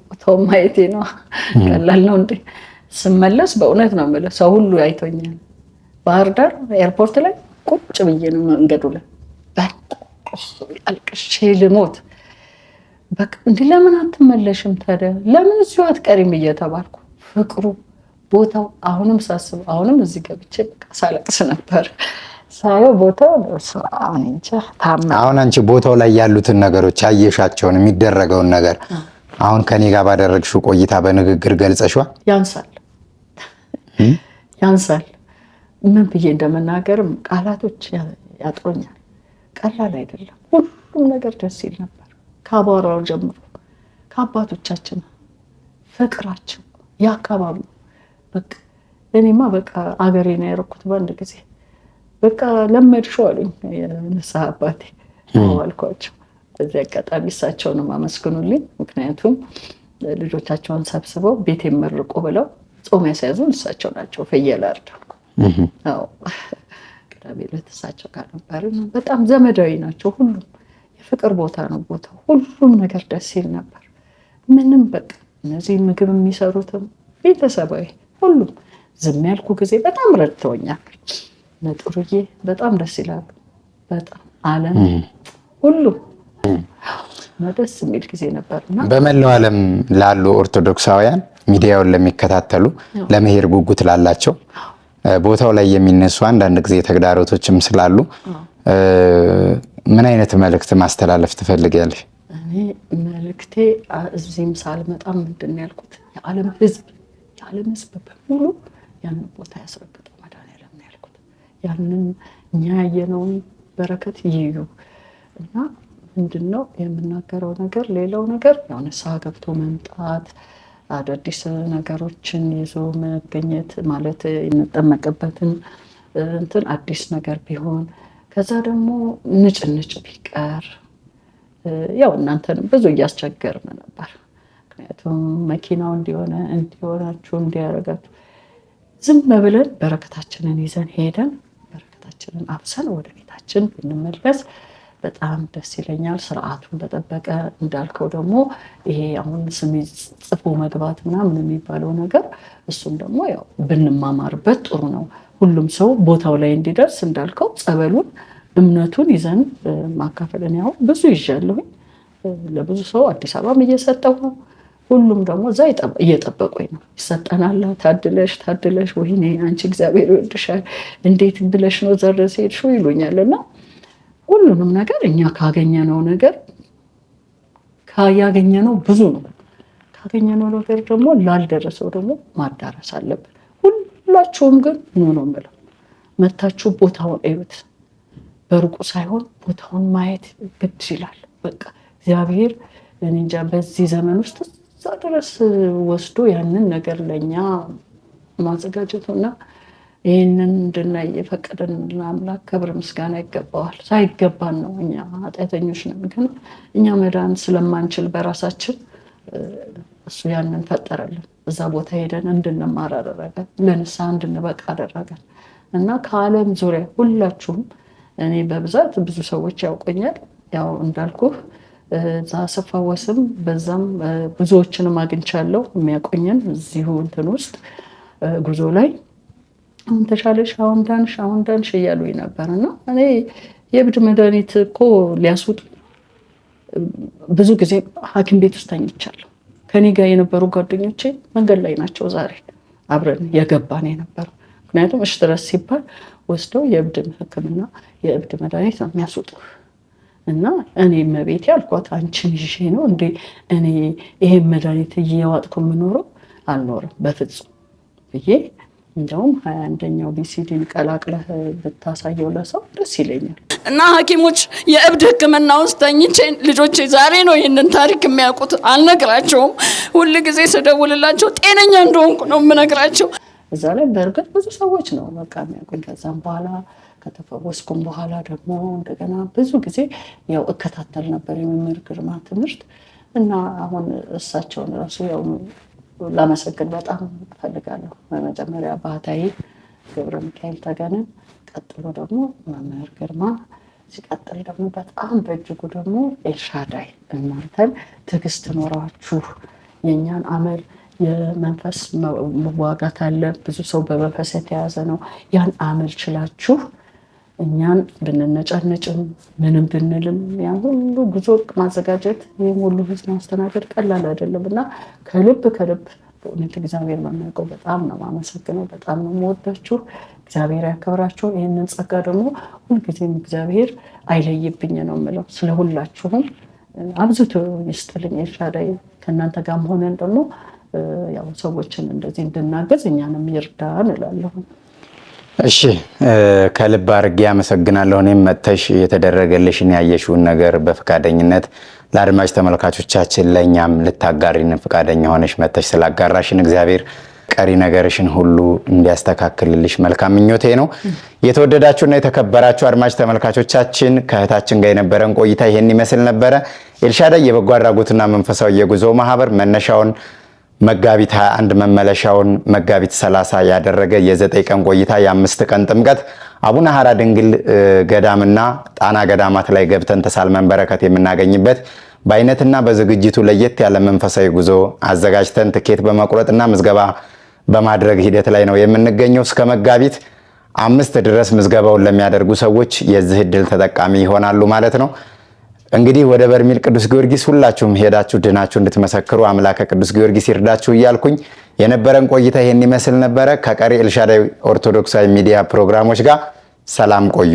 ቦታው ማየቴ ነው። ቀላል ነው እንዴ? ስመለስ በእውነት ነው የምልህ ሰው ሁሉ አይቶኛል። ባህር ዳር ኤርፖርት ላይ ቁጭ ብዬ ነው መንገዱ ላይ አልቅሼ ልሞት። በቃ እንዴ ለምን አትመለሽም ታዲያ? ለምን እዚሁ አትቀሪም እየተባልኩ ፍቅሩ ቦታው አሁንም ሳስበው አሁንም እዚህ ገብቼ በቃ ሳለቅስ ነበር ሳየው ቦታው አሁን አንቺ ቦታው ላይ ያሉትን ነገሮች አየሻቸውን የሚደረገውን ነገር አሁን ከኔ ጋር ባደረግሽው ቆይታ በንግግር ገልጸሽዋል። ያንሳል ምን ብዬ እንደመናገርም ቃላቶች ያጥሮኛል። ቀላል አይደለም። ሁሉም ነገር ደስ ይል ነበር። ከአቧራው ጀምሮ ከአባቶቻችን ፍቅራቸው የአካባቢው በቃ እኔማ በቃ አገሬ ነው ያደረኩት በአንድ ጊዜ። በቃ ለመድሽው አሉኝ የንስሐ አባቴ አልኳቸው። በዚህ አጋጣሚ እሳቸውንም አመስግኑልኝ። ምክንያቱም ልጆቻቸውን ሰብስበው ቤት የመርቁ ብለው ጾም ያስያዙን እሳቸው ናቸው። ፍየል አርደው አዎ ቅዳሜ ዕለት እሳቸው ጋር ነበርን። በጣም ዘመዳዊ ናቸው። ሁሉም የፍቅር ቦታ ነው ቦታው። ሁሉም ነገር ደስ ይል ነበር። ምንም በቃ እነዚህ ምግብ የሚሰሩትም ቤተሰባዊ ሁሉም ዝም ያልኩ ጊዜ በጣም ረድተውኛል። ነጥሩዬ በጣም ደስ ይላሉ። በጣም ዓለም ሁሉም ደስ የሚል ጊዜ ነበርና በመላው ዓለም ላሉ ኦርቶዶክሳውያን ሚዲያውን ለሚከታተሉ ለመሄድ ጉጉት ላላቸው ቦታው ላይ የሚነሱ አንዳንድ ጊዜ ተግዳሮቶችም ስላሉ ምን አይነት መልእክት ማስተላለፍ ትፈልጊያለሽ? እኔ መልእክቴ እዚህም ሳልመጣ ምንድን ያልኩት የዓለም ሕዝብ በሙሉ ያንን ቦታ ያስረግጠው መድኃኒዓለም ነው ያልኩት። ያንን እኛ ያየነውን በረከት ይዩ እና ምንድነው የምናገረው ነገር ሌላው ነገር ያው ንስሐ ገብቶ መምጣት አዳዲስ ነገሮችን ይዞ መገኘት ማለት የምንጠመቅበትን እንትን አዲስ ነገር ቢሆን ከዛ ደግሞ ንጭንጭ ቢቀር ያው እናንተንም ብዙ እያስቸገርን ነበር። ምክንያቱም መኪናው እንዲሆናችሁ እንዲያረጋችሁ ዝም ብለን በረከታችንን ይዘን ሄደን በረከታችንን አብሰን ወደ ቤታችን ብንመለስ በጣም ደስ ይለኛል። ስርዓቱን በጠበቀ እንዳልከው ደግሞ ይሄ አሁን ስም ጽፎ መግባት ምናምን የሚባለው ነገር እሱም ደግሞ ያው ብንማማርበት ጥሩ ነው። ሁሉም ሰው ቦታው ላይ እንዲደርስ እንዳልከው ጸበሉን እምነቱን ይዘን ማካፈልን ያው ብዙ ይዣለሁኝ ለብዙ ሰው አዲስ አበባም እየሰጠው ነው። ሁሉም ደግሞ እዛ እየጠበቁኝ ነው። ይሰጠናል። ታድለሽ ወይኔ አንቺ እግዚአብሔር ይወድሻል እንዴት ብለሽ ነው ዘረስ ሄድሽው ይሉኛልና ሁሉንም ነገር እኛ ካገኘነው ነገር ያገኘነው ብዙ ነው። ካገኘነው ነገር ደግሞ ላልደረሰው ደግሞ ማዳረስ አለብን። ሁላችሁም ግን ነው የምለው መታችሁ ቦታውን እዩት። በሩቁ ሳይሆን ቦታውን ማየት ግድ ይላል። በቃ እግዚአብሔር እንጃ በዚህ ዘመን ውስጥ እዛ ድረስ ወስዶ ያንን ነገር ለኛ ማዘጋጀቱና ይህንን እንድናይ የፈቀደልን አምላክ ክብር ምስጋና ይገባዋል። ሳይገባን ነው፣ እኛ ኃጢአተኞች ነን። ግን እኛ መዳን ስለማንችል በራሳችን እሱ ያንን ፈጠረልን። እዛ ቦታ ሄደን እንድንማር አደረገን፣ ለንስሐ እንድንበቃ አደረገን እና ከዓለም ዙሪያ ሁላችሁም እኔ በብዛት ብዙ ሰዎች ያውቁኛል። ያው እንዳልኩህ እዛ ስፈወስም በዛም ብዙዎችንም አግኝቻለሁ የሚያውቁኝን እዚሁ እንትን ውስጥ ጉዞ ላይ አሁን ተሻለሽ፣ አሁን ዳንሽ እያሉኝ ነበር እና እኔ የእብድ መድኃኒት እኮ ሊያስውጡ ብዙ ጊዜ ሐኪም ቤት ውስጥ ተኝቻለሁ። ከኔ ጋር የነበሩ ጓደኞቼ መንገድ ላይ ናቸው ዛሬ አብረን የገባን የነበረው። ምክንያቱም እሺ ድረስ ሲባል ወስደው የእብድን ሕክምና የእብድ መድኃኒት ነው የሚያስውጡ እና እኔ መቤቴ አልኳት አንቺን ይዤ ነው እንዴ እኔ ይሄን መድኃኒት እየዋጥኩ የምኖረው አልኖርም በፍጹም ብዬ እንደውም 21ኛው ቢሲዲን ቀላቅለህ ብታሳየው ለሰው ደስ ይለኛል። እና ሐኪሞች የእብድ ሕክምና ውስጥ ተኝቼ ልጆቼ ዛሬ ነው ይህንን ታሪክ የሚያውቁት። አልነግራቸውም። ሁል ጊዜ ስደውልላቸው ጤነኛ እንደሆንኩ ነው የምነግራቸው። እዛ ላይ በእርግጥ ብዙ ሰዎች ነው በቃ የሚያውቁኝ። ከዛም በኋላ ከተፈወስኩም በኋላ ደግሞ እንደገና ብዙ ጊዜ ያው እከታተል ነበር የመምህር ግርማ ትምህርት እና አሁን እሳቸውን ራሱ ያው ላመሰግን በጣም እፈልጋለሁ። በመጀመሪያ ባህታዊ ገብረ ሚካኤል ተገነን፣ ቀጥሎ ደግሞ መምህር ግርማ፣ ሲቀጥል ደግሞ በጣም በእጅጉ ደግሞ ኤልሻዳይ እናንተን ትዕግስት ኖራችሁ የእኛን አመል የመንፈስ መዋጋት አለ። ብዙ ሰው በመንፈስ የተያዘ ነው። ያን አመል ችላችሁ እኛን ብንነጫነጭም ምንም ብንልም ያን ሁሉ ጉዞ ማዘጋጀት ይህም ሁሉ ህዝብ ማስተናገድ ቀላል አይደለም እና ከልብ በእውነት እግዚአብሔር በሚያውቀው በጣም ነው የማመሰግነው። በጣም ነው የምወዳችሁ። እግዚአብሔር ያከብራችሁ። ይህንን ጸጋ ደግሞ ሁልጊዜም እግዚአብሔር አይለይብኝ ነው የምለው። ስለ ሁላችሁም አብዝቶ ይስጥልኝ። ኤልሻዳይ ከእናንተ ጋር ሆነን ደግሞ ያው ሰዎችን እንደዚህ እንድናገዝ እኛንም ይርዳን እላለሁ። እሺ ከልብ አድርጌ አመሰግናለሁ። እኔም መጥተሽ የተደረገልሽን ያየሽውን ነገር በፍቃደኝነት ለአድማጭ ተመልካቾቻችን ለእኛም ልታጋሪን ፍቃደኛ ሆነሽ መጥተሽ ስላጋራሽን እግዚአብሔር ቀሪ ነገርሽን ሁሉ እንዲያስተካክልልሽ መልካም ምኞቴ ነው። የተወደዳችሁና የተከበራችሁ አድማጭ ተመልካቾቻችን ከእህታችን ጋር የነበረን ቆይታ ይሄን ይመስል ነበረ። ኤልሻዳይ የበጎ አድራጎትና መንፈሳዊ የጉዞ ማህበር መነሻውን መጋቢት 21 መመለሻውን መጋቢት 30 ያደረገ የ9 ቀን ቆይታ የ5 ቀን ጥምቀት አቡነ ሐራ ድንግል ገዳምና ጣና ገዳማት ላይ ገብተን ተሳልመን በረከት የምናገኝበት በአይነትና በዝግጅቱ ለየት ያለ መንፈሳዊ ጉዞ አዘጋጅተን ትኬት በመቁረጥና ምዝገባ በማድረግ ሂደት ላይ ነው የምንገኘው። እስከ መጋቢት 5 ድረስ ምዝገባውን ለሚያደርጉ ሰዎች የዚህ ዕድል ተጠቃሚ ይሆናሉ ማለት ነው። እንግዲህ ወደ በርሜል ቅዱስ ጊዮርጊስ ሁላችሁም ሄዳችሁ ድናችሁ እንድትመሰክሩ አምላከ ቅዱስ ጊዮርጊስ ይርዳችሁ እያልኩኝ የነበረን ቆይታ ይሄን ይመስል ነበረ። ከቀሪ ኤልሻዳይ ኦርቶዶክሳዊ ሚዲያ ፕሮግራሞች ጋር ሰላም ቆዩ።